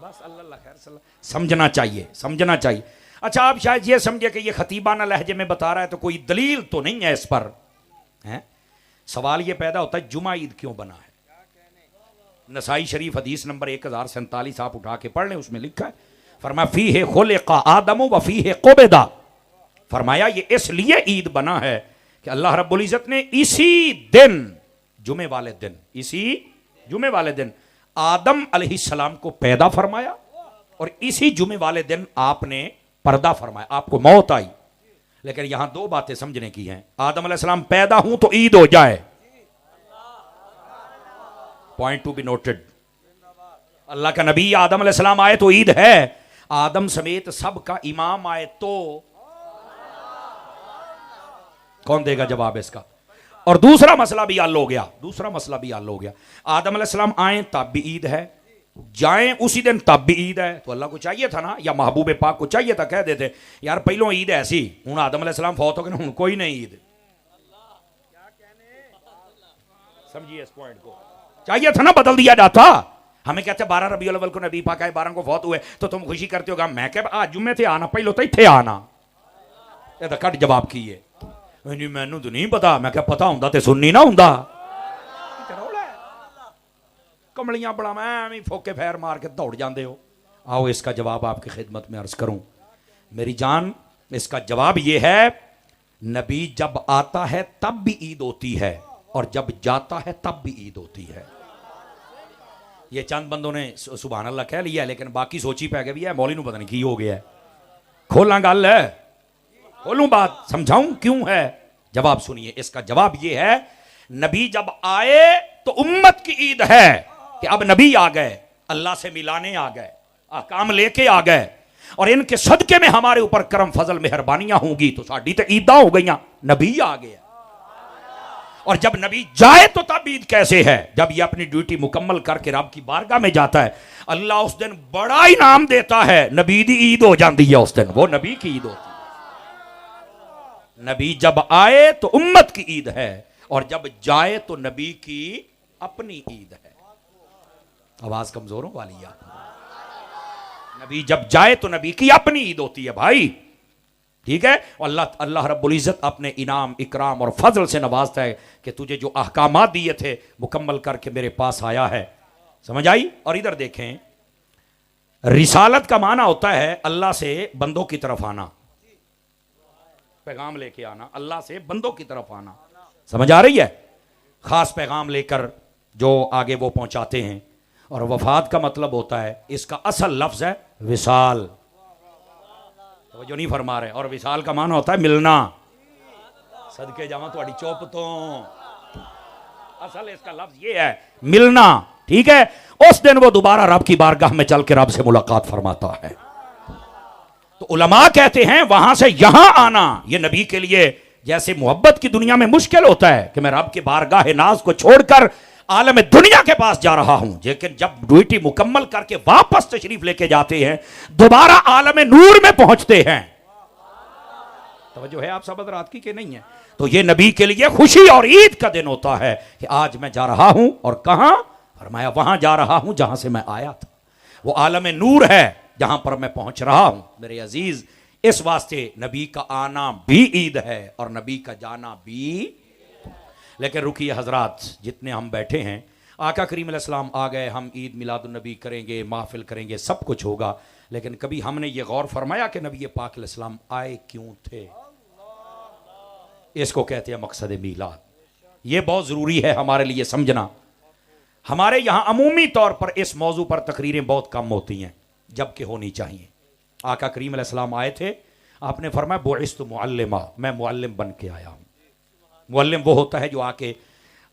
بس اللہ خیر صلی اللہ. سمجھنا چاہیے سمجھنا چاہیے. اچھا آپ شاید یہ سمجھے کہ یہ خطیبانہ لہجے میں بتا رہا ہے تو کوئی دلیل تو نہیں ہے اس پر. سوال یہ پیدا ہوتا ہے جمعہ عید کیوں بنا ہے؟ نسائی شریف حدیث نمبر 1047 آپ اٹھا کے پڑھ لیں, اس میں لکھا ہے, فرمایا فیہ خلق آدم و فیہ قبض. فرمایا یہ اس لیے عید بنا ہے کہ اللہ رب العزت نے اسی دن جمعے والے دن, اسی جمعے والے دن آدم علیہ السلام کو پیدا فرمایا, اور اسی جمعے والے دن آپ نے پردہ فرمایا, آپ کو موت آئی. لیکن یہاں 2 باتیں سمجھنے کی ہیں. آدم علیہ السلام پیدا ہوں تو عید ہو جائے, پوائنٹ ٹو بی نوٹڈ. اللہ کا نبی آدم علیہ السلام آئے تو عید ہے, آدم سمیت سب کا امام آئے تو کون دے گا جواب اس کا؟ اور دوسرا مسئلہ بھی حل ہو گیا, دوسرا مسئلہ بھی حل ہو گیا. آدم علیہ السلام آئیں تب بھی عید ہے, جائیں اسی دن تب بھی عید ہے. تو اللہ کو چاہیے تھا نا, یا محبوب پاک کو چاہیے تھا, کہہ دیتے یار پہلوں عید ایسی, ہوں آدم علیہ السلام فوت ہو گئے, ہوں کوئی نہیں عید. سمجھیے اس پوائنٹ کو, چاہیے تھا نا بدل دیا جاتا. ہمیں کہتے 12 ربیع الاول کو نبی پاک آئے, 12 کو فوت ہوئے, تو تم خوشی کرتے ہوگا. میں کہ آج جمعے تھے آنا, پہلو تو اتھے آنا. یہ تو کٹ جواب کیے, جی میں تو نہیں پتا. میں کہ پتا ہوں تے سننی نہ ہوں, کملیاں بڑا میں پھوکے پھیر مار کے دوڑ جاندے ہو. آؤ اس کا جواب آپ کی خدمت میں عرض کروں میری جان. اس کا جواب یہ ہے, نبی جب آتا ہے تب بھی عید ہوتی ہے, اور جب جاتا ہے تب بھی عید ہوتی ہے. یہ چند بندوں نے سبحان اللہ کہہ لیا ہے, لیکن باقی سوچی پہ گئے بھی ہے مولوی نوں پتہ نہیں کی ہو گیا ہے. کھولاں گل ہے, کھولوں بات, سمجھاؤں کیوں ہے. جواب سنیے, اس کا جواب یہ ہے, نبی جب آئے تو امت کی عید ہے کہ اب نبی آ گئے, اللہ سے ملانے آ گئے, احکام لے کے آ گئے, اور ان کے صدقے میں ہمارے اوپر کرم فضل مہربانیاں ہوں گی, تو ساڈی تو عیداں ہو گئیاں, نبی آ گیا. اور جب نبی جائے تو تب عید کیسے ہے؟ جب یہ اپنی ڈیوٹی مکمل کر کے رب کی بارگاہ میں جاتا ہے, اللہ اس دن بڑا انعام دیتا ہے, نبی دی عید ہو جاندی ہے اس دن, وہ نبی کی عید ہوتی ہے. نبی جب آئے تو امت کی عید ہے, اور جب جائے تو نبی کی اپنی عید ہے. آواز کمزوروں والی یاد, نبی جب جائے تو نبی کی اپنی عید ہوتی ہے بھائی, ٹھیک ہے. اللہ رب العزت اپنے انعام اکرام اور فضل سے نوازتا ہے کہ تجھے جو احکامات دیے تھے مکمل کر کے میرے پاس آیا ہے. سمجھ آئی؟ اور ادھر دیکھیں, رسالت کا معنی ہوتا ہے اللہ سے بندوں کی طرف آنا, پیغام لے کے آنا, اللہ سے بندوں کی طرف آنا. سمجھ آ رہی ہے؟ خاص پیغام لے کر جو آگے وہ پہنچاتے ہیں. اور وفات کا مطلب ہوتا ہے, اس کا اصل لفظ ہے وصال, جو نہیں فرما رہے. اور وصال کا معنی ہوتا ہے ملنا. صدقے جاواں تہاڈی چپ تو, اصل اس کا لفظ یہ ہے ملنا. ٹھیک ہے, اس دن وہ دوبارہ رب کی بارگاہ میں چل کے رب سے ملاقات فرماتا ہے. تو علماء کہتے ہیں وہاں سے یہاں آنا یہ نبی کے لیے جیسے محبت کی دنیا میں مشکل ہوتا ہے کہ میں رب کی بارگاہ ناز کو چھوڑ کر عالم دنیا کے پاس جا رہا ہوں, لیکن جب ڈیوٹی مکمل کر کے واپس تشریف لے کے جاتے ہیں دوبارہ عالم نور میں پہنچتے ہیں. توجہ ہے آپ سب حضرات کی کہ نہیں ہے؟ تو یہ نبی کے لیے خوشی اور عید کا دن ہوتا ہے کہ آج میں جا رہا ہوں. اور کہاں؟ فرمایا وہاں جا رہا ہوں جہاں سے میں آیا تھا. وہ عالم نور ہے جہاں پر میں پہنچ رہا ہوں. میرے عزیز, اس واسطے نبی کا آنا بھی عید ہے اور نبی کا جانا بھی. لیکن رکیے حضرات, جتنے ہم بیٹھے ہیں آقا کریم علیہ السلام آ گئے, ہم عید میلاد النبی کریں گے, محفل کریں گے, سب کچھ ہوگا, لیکن کبھی ہم نے یہ غور فرمایا کہ نبی پاک علیہ السلام آئے کیوں تھے؟ اس کو کہتے ہیں مقصد میلاد. یہ بہت ضروری ہے ہمارے لیے سمجھنا. ہمارے یہاں عمومی طور پر اس موضوع پر تقریریں بہت کم ہوتی ہیں جبکہ ہونی چاہیے. آقا کریم علیہ السلام آئے تھے, آپ نے فرمایا بعثت معلما, میں معلم بن کے آیا ہوں. معلم وہ ہوتا ہے جو آ کے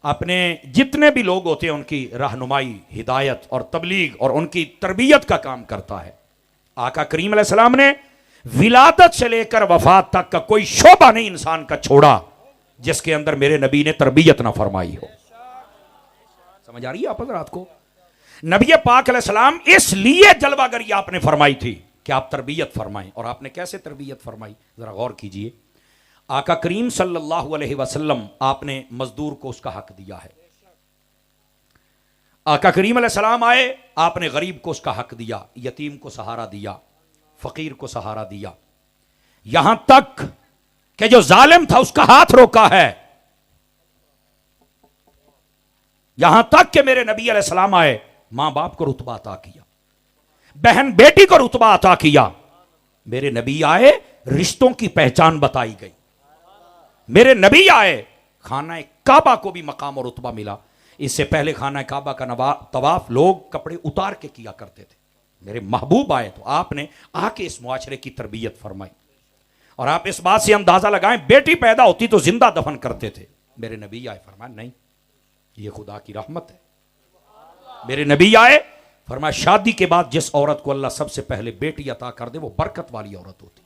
اپنے جتنے بھی لوگ ہوتے ہیں ان کی رہنمائی, ہدایت اور تبلیغ اور ان کی تربیت کا کام کرتا ہے. آقا کریم علیہ السلام نے ولادت سے لے کر وفات تک کا کوئی شعبہ نہیں انسان کا چھوڑا جس کے اندر میرے نبی نے تربیت نہ فرمائی ہو. سمجھ آ رہی ہے آپ حضرات کو؟ نبی پاک علیہ السلام اس لیے جلوہ گری آپ نے فرمائی تھی کہ آپ تربیت فرمائیں. اور آپ نے کیسے تربیت فرمائی ذرا غور کیجئے. آقا کریم صلی اللہ علیہ وسلم آپ نے مزدور کو اس کا حق دیا ہے. آقا کریم علیہ السلام آئے, آپ نے غریب کو اس کا حق دیا, یتیم کو سہارا دیا, فقیر کو سہارا دیا, یہاں تک کہ جو ظالم تھا اس کا ہاتھ روکا ہے. یہاں تک کہ میرے نبی علیہ السلام آئے, ماں باپ کو رتبہ عطا کیا, بہن بیٹی کو رتبہ عطا کیا. میرے نبی آئے, رشتوں کی پہچان بتائی گئی. میرے نبی آئے, خانہ کعبہ کو بھی مقام اور رتبہ ملا. اس سے پہلے خانہ کعبہ کا طواف لوگ کپڑے اتار کے کیا کرتے تھے. میرے محبوب آئے تو آپ نے آ کے اس معاشرے کی تربیت فرمائی. اور آپ اس بات سے اندازہ لگائیں, بیٹی پیدا ہوتی تو زندہ دفن کرتے تھے. میرے نبی آئے, فرمایا نہیں, یہ خدا کی رحمت ہے. میرے نبی آئے, فرمایا شادی کے بعد جس عورت کو اللہ سب سے پہلے بیٹی عطا کر دے وہ برکت والی عورت ہوتی.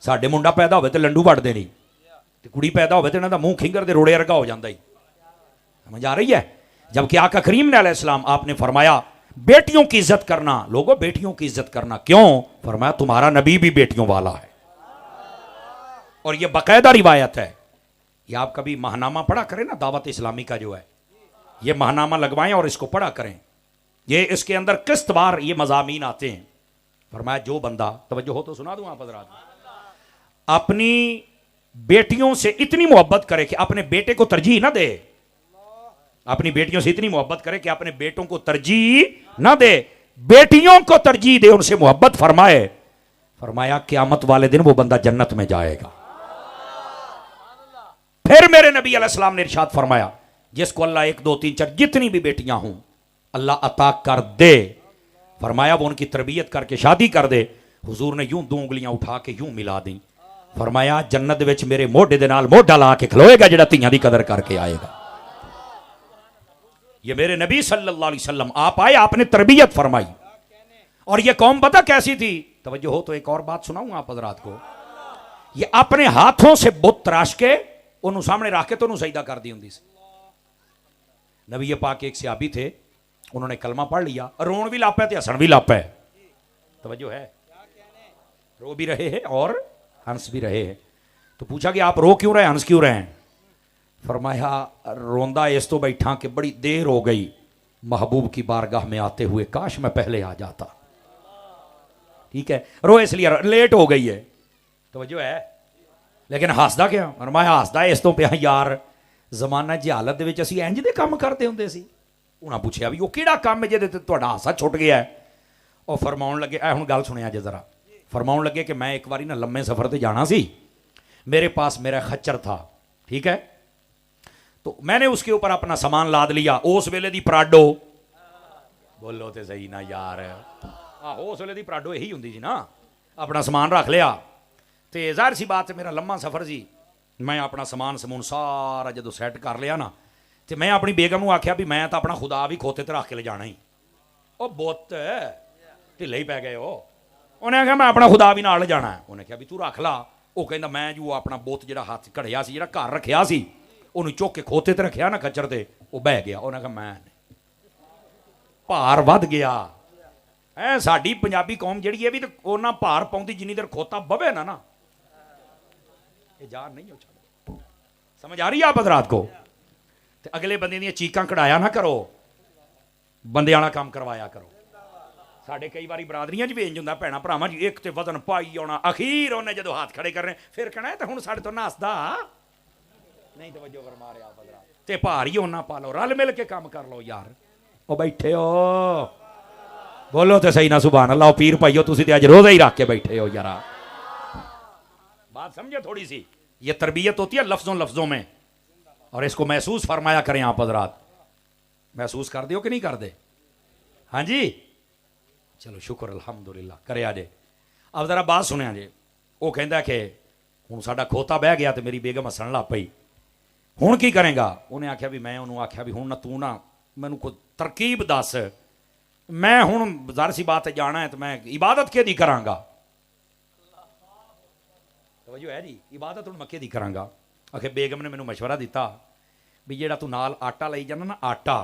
ساڈے منڈا پیدا ہوئے تو لنڈو وڑ دے نہیں, کڑی پیدا ہوئے تو انہاں دا منہ کھنگر دے روڑے ورگا ہو جاندا ہی. سمجھ آ رہی ہے؟ جبکہ آقا کریم نے علیہ السلام آپ نے فرمایا بیٹیوں کی عزت کرنا. لوگوں بیٹیوں کی عزت کرنا کیوں؟ فرمایا تمہارا نبی بھی بیٹیوں والا ہے. اور یہ باقاعدہ روایت ہے. یہ آپ کبھی ماہنامہ پڑھا کریں نا, دعوت اسلامی کا جو ہے, یہ ماہنامہ لگوائیں اور اس کو پڑھا کریں. یہ اس کے اندر قسط وار یہ مضامین آتے ہیں. فرمایا جو بندہ, توجہ ہو تو سنا دوں آپ حضرات, اپنی بیٹیوں سے اتنی محبت کرے کہ اپنے بیٹے کو ترجیح نہ دے, اپنی بیٹیوں سے اتنی محبت کرے کہ اپنے بیٹوں کو ترجیح نہ دے, بیٹیوں کو ترجیح دے, ان سے محبت فرمائے. فرمایا قیامت والے دن وہ بندہ جنت میں جائے گا. پھر میرے نبی علیہ السلام نے ارشاد فرمایا جس کو اللہ 1 2 3 4 جتنی بھی بیٹیاں ہوں اللہ عطا کر دے, فرمایا وہ ان کی تربیت کر کے شادی کر دے. حضور نے یوں 2 انگلیاں اٹھا کے یوں ملا دیں. فرمایا جنت وچ میرے موڈے دے نال موڈا لا کے کھلوئے گا جڑا تیاں دی قدر کر کے آئے گا. یہ میرے نبی صلی اللہ علیہ وسلم آپ آئے, آپ نے تربیت فرمائی. اور یہ قوم پتہ کیسی تھی؟ توجہ ہو تو ایک اور بات سناؤں آپ حضرات کو. یہ اپنے ہاتھوں سے بت تراش کے انہوں سامنے رکھ کے تو انہوں سجدہ کر دی ہوں. نبی پاک ایک صحابی تھے, انہوں نے کلمہ پڑھ لیا, رون بھی لاپے تھے, ہنسن بھی لاپے. توجہ ہے, رو بھی رہے ہیں اور ہنس بھی رہے ہیں. تو پوچھا کہ آپ رو کیوں رہے, ہنس کیوں رہے ہیں؟ فرمایا روندا اس تو بیٹھا کہ بڑی دیر ہو گئی محبوب کی بارگاہ میں آتے ہوئے, کاش میں پہلے آ جاتا. ٹھیک ہے, رو اس لیے لیٹ ہو گئی ہے. توجہ ہے, لیکن ہسدا کیا؟ فرمایا ہسدا اس تو پیا یار زمانہ جہالت دے وچ اسی انج دے کام کرتے ہوندے سی. انہاں پوچھیا بھی وہ کیڑا کام ہے جے تے تہاڈا ہاسا چھٹ گیا ہے؟ اور فرماؤن لگے, اے ہن گل سنیا جے ذرا, فرماؤں لگے کہ میں ایک باری نا لمبے سفر تے جانا سی, میرے پاس میرا خچر تھا, ٹھیک ہے, تو میں نے اس کے اوپر اپنا سامان لاد لیا. اس ویلے دی پراڈو, بولو تے صحیح نا یار, اس ویلے دی پراڈو یہی ہوندی سی نا, اپنا سامان رکھ لیا. تے ظاہر سی بات میرا لمبا سفر سی, میں اپنا سامان سمون سارا جدو سیٹ کر لیا نا, تے میں اپنی بیگم نو آکھیا بھی میں تو اپنا خدا بھی کھوتے تے رکھ کے لے جانا ہی. او بت ڈھلے ہی پی گئے ہو. انہیں آخیا میں اپنا خدا بھی نال لے جانا ہے. انہیں کہا بھی تو رکھ لا. وہ کہندا میں جو اپنا بت جڑا ہاتھ کڑیا سی, جڑا گھر رکھیا سی, انہوں چک کے کھوتے تے رکھیا نا کچر تے, وہ بہ گیا. انہیں کہا میں بھار ود گیا. ساڈی پنجابی قوم جڑی ہے بھی تو اونا بھار پاؤندی جنی دیر کھوتا بوے نا, یہ جان نہیں ہو چاہتا. سمجھ آ رہی ہے آپ حضرات کو؟ تے اگلے بندے دیا چیکاں کڑایا نہ کرو, بندے والا کام کروایا کرو. ساڈے کئی باری برادریاں بھی انج ہوندا بھੈਣਾਂ ਭਰਾਵਾਂ ਜੀ, ایک تے وزن پائی آنا, اخیر انہیں جدو ہاتھ کھڑے کرنے پھر کہنا ہے تو ہن ساڈے تو ناسدا نہیں. توجہ فرما رہے آپ حضرات, تے بھاری ہونا پا لو, رل مل کے کام کر لو یار. او بیٹھے ہو, بولو تے صحیح نا سبحان اللہ. پیر بھائیو تسی تے اج روزہ ہی رکھ کے بیٹھے ہو یار. بات سمجھے تھوڑی سی, یہ تربیت ہوتی ہے لفظوں میں, اور اس کو محسوس فرمایا کریں آپ حضرات. محسوس کر دیو کہ نہیں کر دے؟ ہاں جی چلو شکر الحمدللہ کرے آجے. اب ذرا بات سنیا جی. وہ کہندا کہ ہوں ساڈا کھوتا بہ گیا, تو میری بیگم ہسن لگ پئی. ہوں کی کریں گا؟ انہیں آخیا بھی میں انہوں آخیا بھی ہوں نہ تو نہ مینوں کوئی ترکیب دس, میں ہوں ظاہر سی بات ہے جانا ہے تو میں عبادت کے دی کراں گا. توجہ ہے جی, عبادت ہوں میں کے دی کراں گا. آخر بیگم نے مینوں مشورہ دیتا بھی جیڑا تو نال آٹا لئی جانا نا, آٹا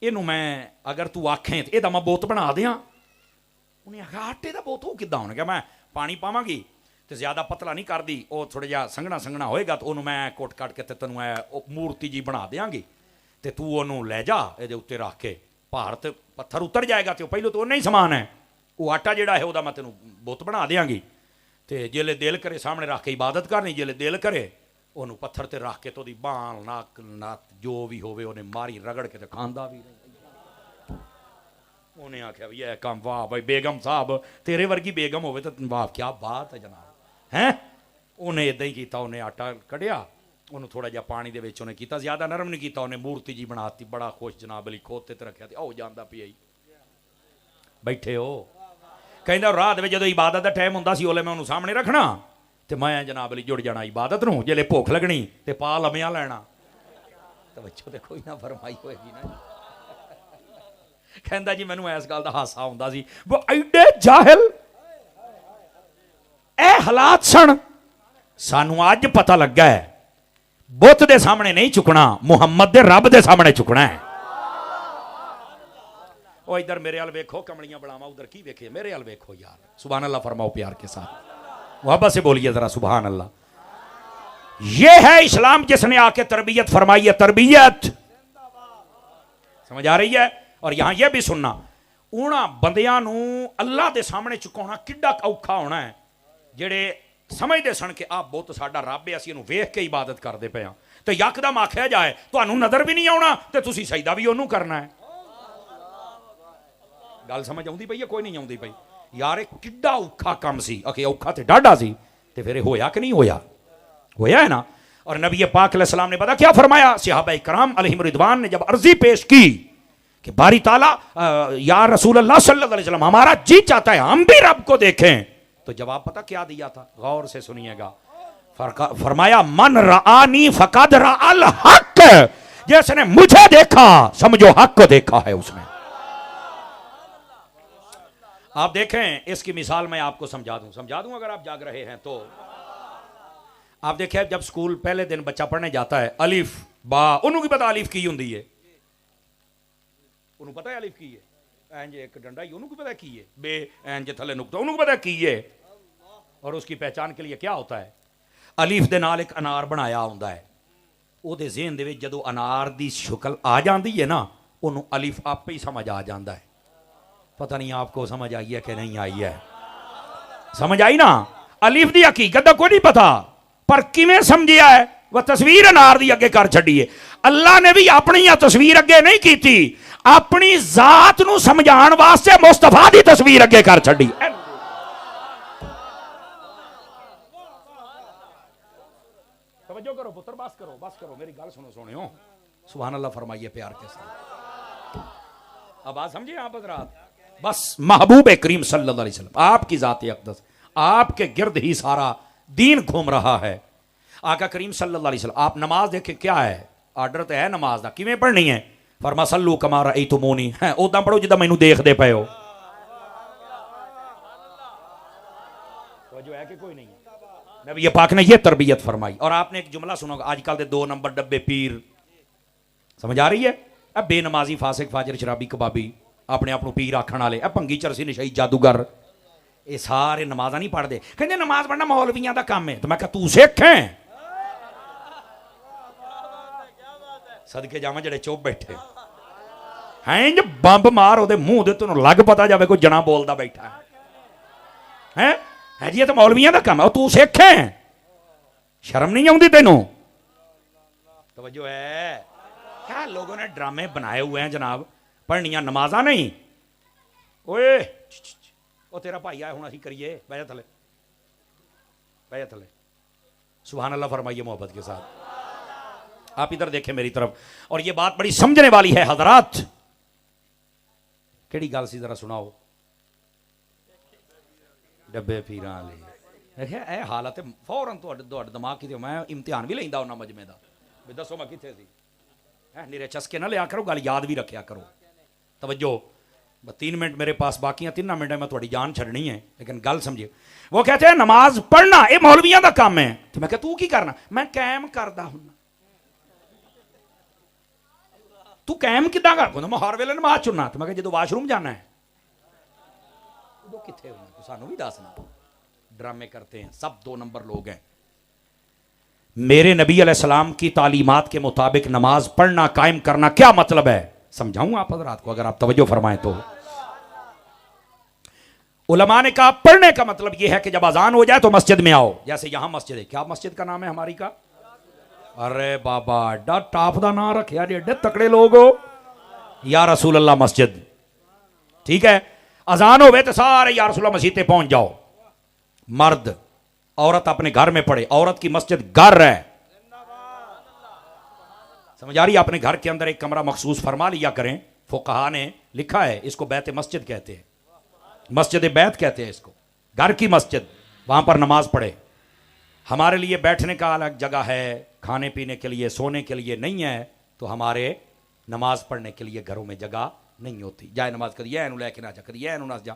اینو میں اگر تو آکھیں تو یہ میں بوت بنا دیاں. انہیں آخیا آٹے دا بوت ہو کداں؟ انہیں کہا میں پانی پاواں گی تو زیادہ پتلا نہیں کر دی, وہ تھوڑا جہا سنگنا ہوئے گا, تو انہوں میں کوٹ کٹ کے تینوں مورتی جی بنا دیاں گی, تے تو انہوں لے جا یہ اتنے رکھ کے, پہاڑ تے پتھر اتر جائے گا. تو پہلو تو نہیں سامان ہے, وہ آٹا جڑا ہے وہ میں تینوں بوت بنا دیاں گی. تے جیلے دل کرے سامنے رکھ کے عبادت کرنی, جیلے دل کرے انہوں پتھر تے رکھ کے تو دی بان ناک نات جو بھی ہوئے انہیں ماری رگڑ کے تے کھاندا بھی رہے. انہیں آخیا بھی یہ کام واہ بھائی بیگم صاحب, تیرے ورگی بیگم ہوئے تو واہ کیا بات ہے جناب ہیں. انہیں ادھا ہی کیتا, انہیں آٹا کڑیا, انہوں تھوڑا جا پانی دے وچ انہیں کیتا, زیادہ نرم نہیں کیتا, انہیں مورتی جی بناتی, بڑا خوش جناب علی کھوتے تے رکھیا. او جاندا پیا ہی بیٹھے ہو. کہندا رات وچ جدوں عبادت دا ٹائم ہوندا سی اولے میں انہوں سامنے رکھنا, تے میں جناب علی جڑ جانا عبادت نوں, جلے بھوک لگنی تے پا لمیاں لینا. توجہ تے کوئی نہ فرمائی ہوئے گی نا. کہندا جی مینوں اس گل دا ہاسا ہوندا سی, وہ ایڈے جاہل اے حالات سن. سانوں اج پتہ لگا ہے بت دے سامنے نہیں چکنا, محمد دے رب دے سامنے چکنا ہے. او ادھر میرے ال ویکھو کملیاں بڑاواں, ادھر کی ویکھے میرے ال ویکھو یار. سبحان اللہ فرماؤ پیار کے ساتھ, محبت سے بولیے ذرا سبحان اللہ. یہ ہے اسلام جس نے آ کے تربیت فرمائی ہے. تربیت سمجھ آ رہی ہے؟ اور یہاں یہ بھی سننا, اونا بندیاں نو اللہ دے سامنے چکاونا کڈا اوکھا ہونا ہے, جڑے سمجھ دے سن کہ آپ بہت ساڈا رب ہے, اسی انہوں ویکھ کے عبادت کر دے پے ہاں, تو یکدم آکھیا جائے تانوں نظر بھی نہیں آونا تے تسی سجدہ بھی انہوں کرنا ہے. گل سمجھ آؤندی پئی ہے کوئی نہیں آؤندی پئی یار؟ کڈا اوکھا کام سی. اکھے اوکھا تے ڈاڈا سی, تے پھر ہویا کہ نہیں ہویا؟ ہویا ہے نا. اور نبی پاک علیہ السلام نے پتا کیا فرمایا؟ صحابہ کرام علیہم رضوان نے جب عرضی پیش کی کہ باری تعالیٰ یا رسول اللہ صلی اللہ علیہ وسلم ہمارا جی چاہتا ہے ہم بھی رب کو دیکھیں, تو جواب پتا کیا دیا تھا؟ غور سے سنیے گا. فرمایا من رآنی فقد رأى الحق, جس نے مجھے دیکھا سمجھو حق کو دیکھا ہے اس نے. آپ دیکھیں اس کی مثال میں آپ کو سمجھا دوں اگر آپ جاگ رہے ہیں تو. آپ دیکھیں جب سکول پہلے دن بچہ پڑھنے جاتا ہے, الف با انہوں کی پتا الف کی ہوندی ہے, انہوں پتا ہے الف کی ہے, اینج ایک ڈنڈا ہی انہوں کو پتا کی ہے, بے اینج تھلے نقطہ انہوں کو پتا کی ہے. اور اس کی پہچان کے لیے کیا ہوتا ہے؟ الف دے نال ایک انار بنایا ہوندا ہے, او دے ذہن دے وچ جدوں انار دی شکل آ جاندی ہے نا, انہوں الف آپ ہی سمجھ آ جاندا ہے. پتہ نہیں آپ کو سمجھ آئی ہے کہ نہیں آئی ہے؟ سمجھ آئی نا؟ الف دی حقیقت دا کوئی نہیں پتا, پر کیویں سمجھیا ہے؟ وہ تصویر انار دی اگے کر چھڈی ہے. اللہ نے بھی اپنی تصویر اگے نہیں کیتی, اپنی ذات نو سمجھان واسطے مصطفیٰ دی تصویر اگے کر چھڈی. توجہ کرو پتر، بس کرو میری گل سنو سونے ہو، سبحان اللہ فرمائیے پیار کے ساتھ. اب بات سمجھے آپ حضرات؟ بس محبوب کریم صلی اللہ علیہ وسلم، آپ کی ذات اقدس، آپ کے گرد ہی سارا دین گھوم رہا ہے. آقا کریم صلی اللہ علیہ وسلم، آپ نماز دیکھیں کیا ہے، آرڈر تو ہے نماز دا، کیویں پڑھنی ہے؟ فرما صلو کما رأیتمونی، ہے اودا پڑھو جدا مینوں دیکھ دے پئے ہو. توجہ ہے کہ کوئی نہیں؟ نبی پاک نے یہ تربیت فرمائی. اور آپ نے ایک جملہ سنا ہوگا، آج کل دے 2 نمبر ڈبے پیر، سمجھ آ رہی ہے؟ اب بے نمازی فاسق فاجر شرابی کبابی اپنے آپ پیر آکھن والے، اب پنگی چرسی نشئی جادوگر، یہ سارے نمازاں نہیں پڑھتے. کہتے نماز پڑھنا مولویاں دا کام ہے. تو میں کہا تو سکھ ہے؟ صدقے جاواں جڑے چوپ بیٹھے ہیں جو بمب مار دے منہ دے تینوں لگ پتا جاوے کوئی جنا بولدا بیٹھا ہے ہے جی یہ تو مولویاں دا کام ہے. تو سکھ ہے؟ شرم نہیں آؤندی تینوں؟ توجہ ہے؟ کیا لوگوں نے ڈرامے بنائے ہوئے ہیں جناب، پڑھنیاں نمازاں نہیں. اوئے وہ تیرا بھائی آیا ہوں اسی کریے، بیٹھ تھلے بیٹھ تھلے. سبحان اللہ فرمائیے محبت کے ساتھ. آپ ادھر دیکھیں میری طرف، اور یہ بات بڑی سمجھنے والی ہے حضرات. کیڑی گل سی ذرا سناؤ؟ ڈبے پیراں والے اے حالت فوراً تہاڈے دماغ کی میں امتحان بھی لیندا ہونا مجمے دا، بھی دسو میں کتنے سی. نیرے چسکے نہ لیا کرو، گل یاد بھی رکھیا کرو. توجہ، 3 منٹ میرے پاس باقی ہیں، 3 منٹ میں تھوڑی جان چھڑنی ہے، لیکن گل سمجھے. وہ کہتے ہیں نماز پڑھنا یہ مولویاں دا کام ہے. تو میں کہ تو کی کرنا؟ میں قائم کردا ہوں. تو قائم کداں کر؟ میں ہر ویلے نماز چننا. تو میں کہ جدو واش روم جانا ہے ادو کتنے ہونا؟ تو سانو بھی دسنا. ڈرامے کرتے ہیں، سب 2 نمبر لوگ ہیں. میرے نبی علیہ السلام کی تعلیمات کے مطابق نماز پڑھنا قائم کرنا کیا مطلب ہے سمجھاؤں آپ حضرات کو، اگر آپ توجہ فرمائیں تو. علماء نے کہا پڑھنے کا مطلب یہ ہے کہ جب اذان ہو جائے تو مسجد میں آؤ. جیسے یہاں مسجد ہے، کیا مسجد کا نام ہے ہماری کا؟ ارے بابا ایڈا ٹاپ دا نام رکھیا جی، ایڈے تکڑے لوگ ہو. یا رسول اللہ مسجد، ٹھیک ہے. اذان ہوئے تو سارے یا رسول اللہ مسجد پہ پہنچ جاؤ. مرد عورت اپنے گھر میں پڑھے، عورت کی مسجد گھر ہے. سمجھ آ رہی ہے؟ اپنے گھر کے اندر ایک کمرہ مخصوص فرما لیا کریں. فقہا نے لکھا ہے اس کو بیت مسجد کہتے ہیں، مسجد بیت کہتے ہیں اس کو. گھر کی مسجد، وہاں پر نماز پڑھے. ہمارے لیے بیٹھنے کا الگ جگہ ہے، کھانے پینے کے لیے سونے کے لیے نہیں ہے، تو ہمارے نماز پڑھنے کے لیے گھروں میں جگہ نہیں ہوتی. جائے نماز کر یہ لے کے نہ جا، کر یہ نہ جا.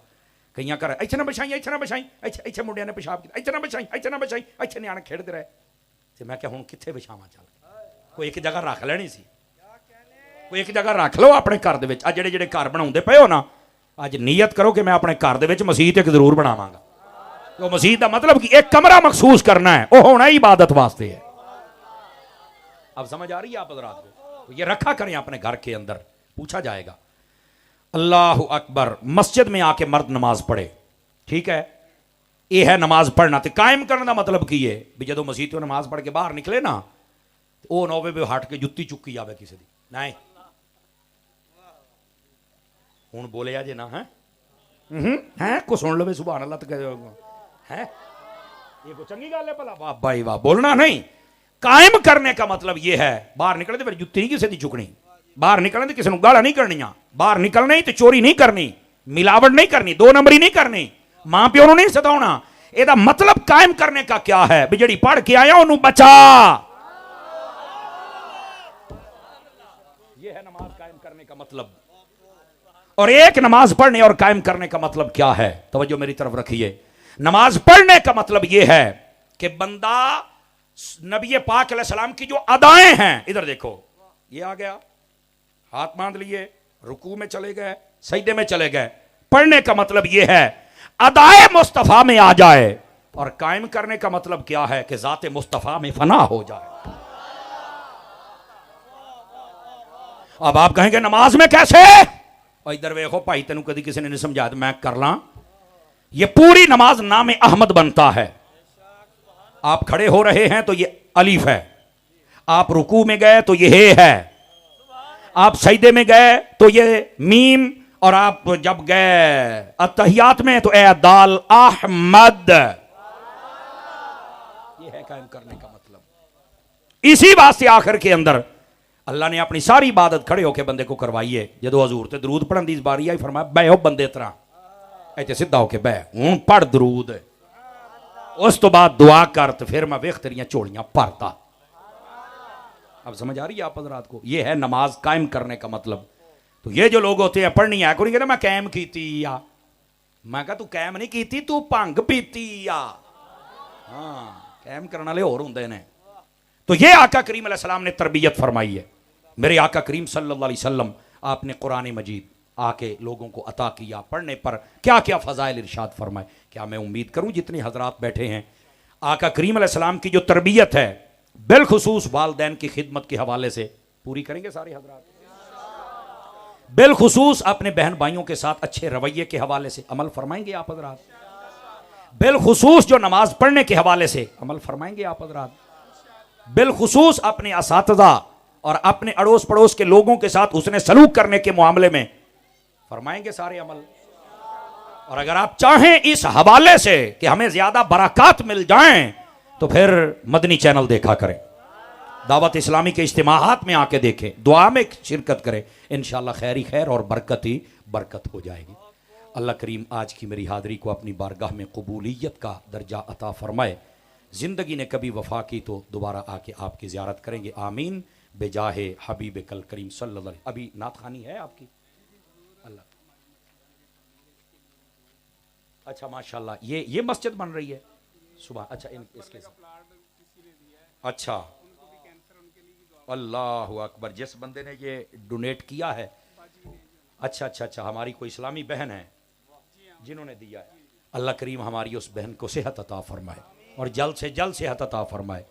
کئیاں کر ایتھے نہ بچھائیں، ایتھے نہ بچھائیں، ایتھے منڈیاں نے پیشاب کیتا، ایتھے نہ بچھائیں، ایتھے نہ بچھائیں، ایتھے نیانے کھیڈتے رہے. تے میں کہ ہن کتھے بچھاواں؟ چل کوئی ایک جگہ رکھ لینی سی، کوئی ایک جگہ رکھ لو اپنے گھر دے وچ. جڑے جڑے گھر بناؤندے پئے ہو نا، اج نیت کرو کہ میں اپنے گھر دے وچ مسجد ایک ضرور بناواں گا. تو مسجد دا مطلب کہ ایک کمرہ مخصوص کرنا ہے، وہ ہونا ہی عبادت واسطے ہے. اب سمجھ آ رہی ہے آپ حضرات کو؟ یہ رکھا کریں اپنے گھر کے اندر. پوچھا جائے گا اللہ اکبر، مسجد میں آ کے مرد نماز پڑھے، ٹھیک ہے، یہ ہے نماز پڑھنا. تو قائم کرنے کا مطلب کی ہے بھی جدو مسجد تو نماز پڑھ کے باہر نکلے نا، وہ نوے بھی ہٹ کے جتی چکی آوے کسی دی نہیں. ہوں بولے جی نا ہے کو سن لو سبحان اللہ. تو ہے یہ کوئی چنگی گل ہے بھلا؟ واہ بھائی واہ. بولنا نہیں. قائم کرنے کا مطلب یہ ہے باہر نکلے تو پھر جتی نہیں کسی دی چکنی، باہر نکلنے تو کسی نے گالا نہیں کرنی، باہر نکلنا ہی تو چوری نہیں کرنی، ملاوٹ نہیں کرنی، 2 نمبری نہیں کرنی، ماں پیو نو نہیں ستاؤنا. یہ مطلب قائم کرنے کا کیا ہے بھی جڑی پڑھ کے آیا انہوں بچا. یہ ہے نماز قائم کرنے کا مطلب. اور ایک نماز پڑھنے اور قائم کرنے کا مطلب کیا ہے؟ توجہ میری طرف رکھیے. نماز پڑھنے کا مطلب یہ ہے کہ بندہ نبی پاک علیہ السلام کی جو ادائیں ہیں، ادھر دیکھو، یہ آ گیا، ہاتھ باندھ لیے، رکوع میں چلے گئے، سجدے میں چلے گئے. پڑھنے کا مطلب یہ ہے ادائے مصطفیٰ میں آ جائے. اور قائم کرنے کا مطلب کیا ہے کہ ذات مصطفیٰ میں فنا ہو جائے. اب آپ کہیں گے نماز میں کیسے؟ اور ادھر ویکھو بھائی، تینوں کدی کسی نے نہیں سمجھایا تو میں کر لاں. یہ پوری نماز نام احمد بنتا ہے. آپ کھڑے ہو رہے ہیں تو یہ الف ہے، آپ رکوع میں گئے تو یہ ہے، آپ سجدے میں گئے تو یہ میم، اور آپ جب گئے اتحیات میں تو اے دال احمد. یہ ہے قائم کرنے کا مطلب. اسی بات سے آخر کے اندر اللہ نے اپنی ساری عبادت کھڑے ہو کے بندے کو کروائی ہے. جدو حضور تے درود پڑھن دی باری آئی فرمایا بے ہو بندے طرح ایتھے سیدھا ہو کے بے ہوں پڑھ درود. اس تو بعد دعا کر تو پھر میں ویکھ تیریاں چوڑیاں پڑھتا. اب سمجھ آ رہی ہے آپ حضرات کو؟ یہ ہے نماز قائم کرنے کا مطلب. تو یہ جو لوگ ہوتے ہیں پڑھنی ہے کوئی نہیں کہتا میں قائم کیتی یا میں کہا تو قائم نہیں کیتی تو بھنگ پیتی یا ہاں قائم کرنے والے اور ہوندے نے. تو یہ آقا کریم علیہ السلام نے تربیت فرمائی ہے. میرے آقا کریم صلی اللہ علیہ وسلم آپ نے قرآن مجید آ کے لوگوں کو عطا کیا. پڑھنے پر کیا کیا فضائل ارشاد فرمائے. کیا میں امید کروں جتنے حضرات بیٹھے ہیں آقا کریم علیہ السلام کی جو تربیت ہے بالخصوص والدین کی خدمت کے حوالے سے پوری کریں گے سارے حضرات. بالخصوص اپنے بہن بھائیوں کے ساتھ اچھے رویے کے حوالے سے عمل فرمائیں گے آپ حضرات. بالخصوص جو نماز پڑھنے کے حوالے سے عمل فرمائیں گے آپ حضرات. بالخصوص اپنے اساتذہ اور اپنے اڑوس پڑوس کے لوگوں کے ساتھ حسن سلوک کرنے کے معاملے میں فرمائیں گے سارے عمل. اور اگر آپ چاہیں اس حوالے سے کہ ہمیں زیادہ برکات مل جائیں تو پھر مدنی چینل دیکھا کریں, دعوت اسلامی کے اجتماعات میں آ کے دیکھیں, دعا میں شرکت کریں, انشاءاللہ خیر ہی خیر اور برکت ہی برکت ہو جائے گی. اللہ کریم آج کی میری حاضری کو اپنی بارگاہ میں قبولیت کا درجہ عطا فرمائے. زندگی نے کبھی وفا کی تو دوبارہ آ کے آپ کی زیارت کریں گے. آمین بجاہ حبیب کل کریم صلی اللہ علیہ وسلم. ابھی نعت خوانی ہے آپ کی؟ اللہ اچھا ماشاءاللہ یہ مسجد بن رہی ہے صبح. اچھا اس کے اچھا اللہ اکبر. جس بندے نے یہ ڈونیٹ کیا ہے اچھا اچھا اچھا ہماری کوئی اسلامی بہن ہے جنہوں نے دیا ہے. اللہ کریم ہماری اس بہن کو صحت عطا فرمائے اور جلد سے جلد صحت عطا فرمائے.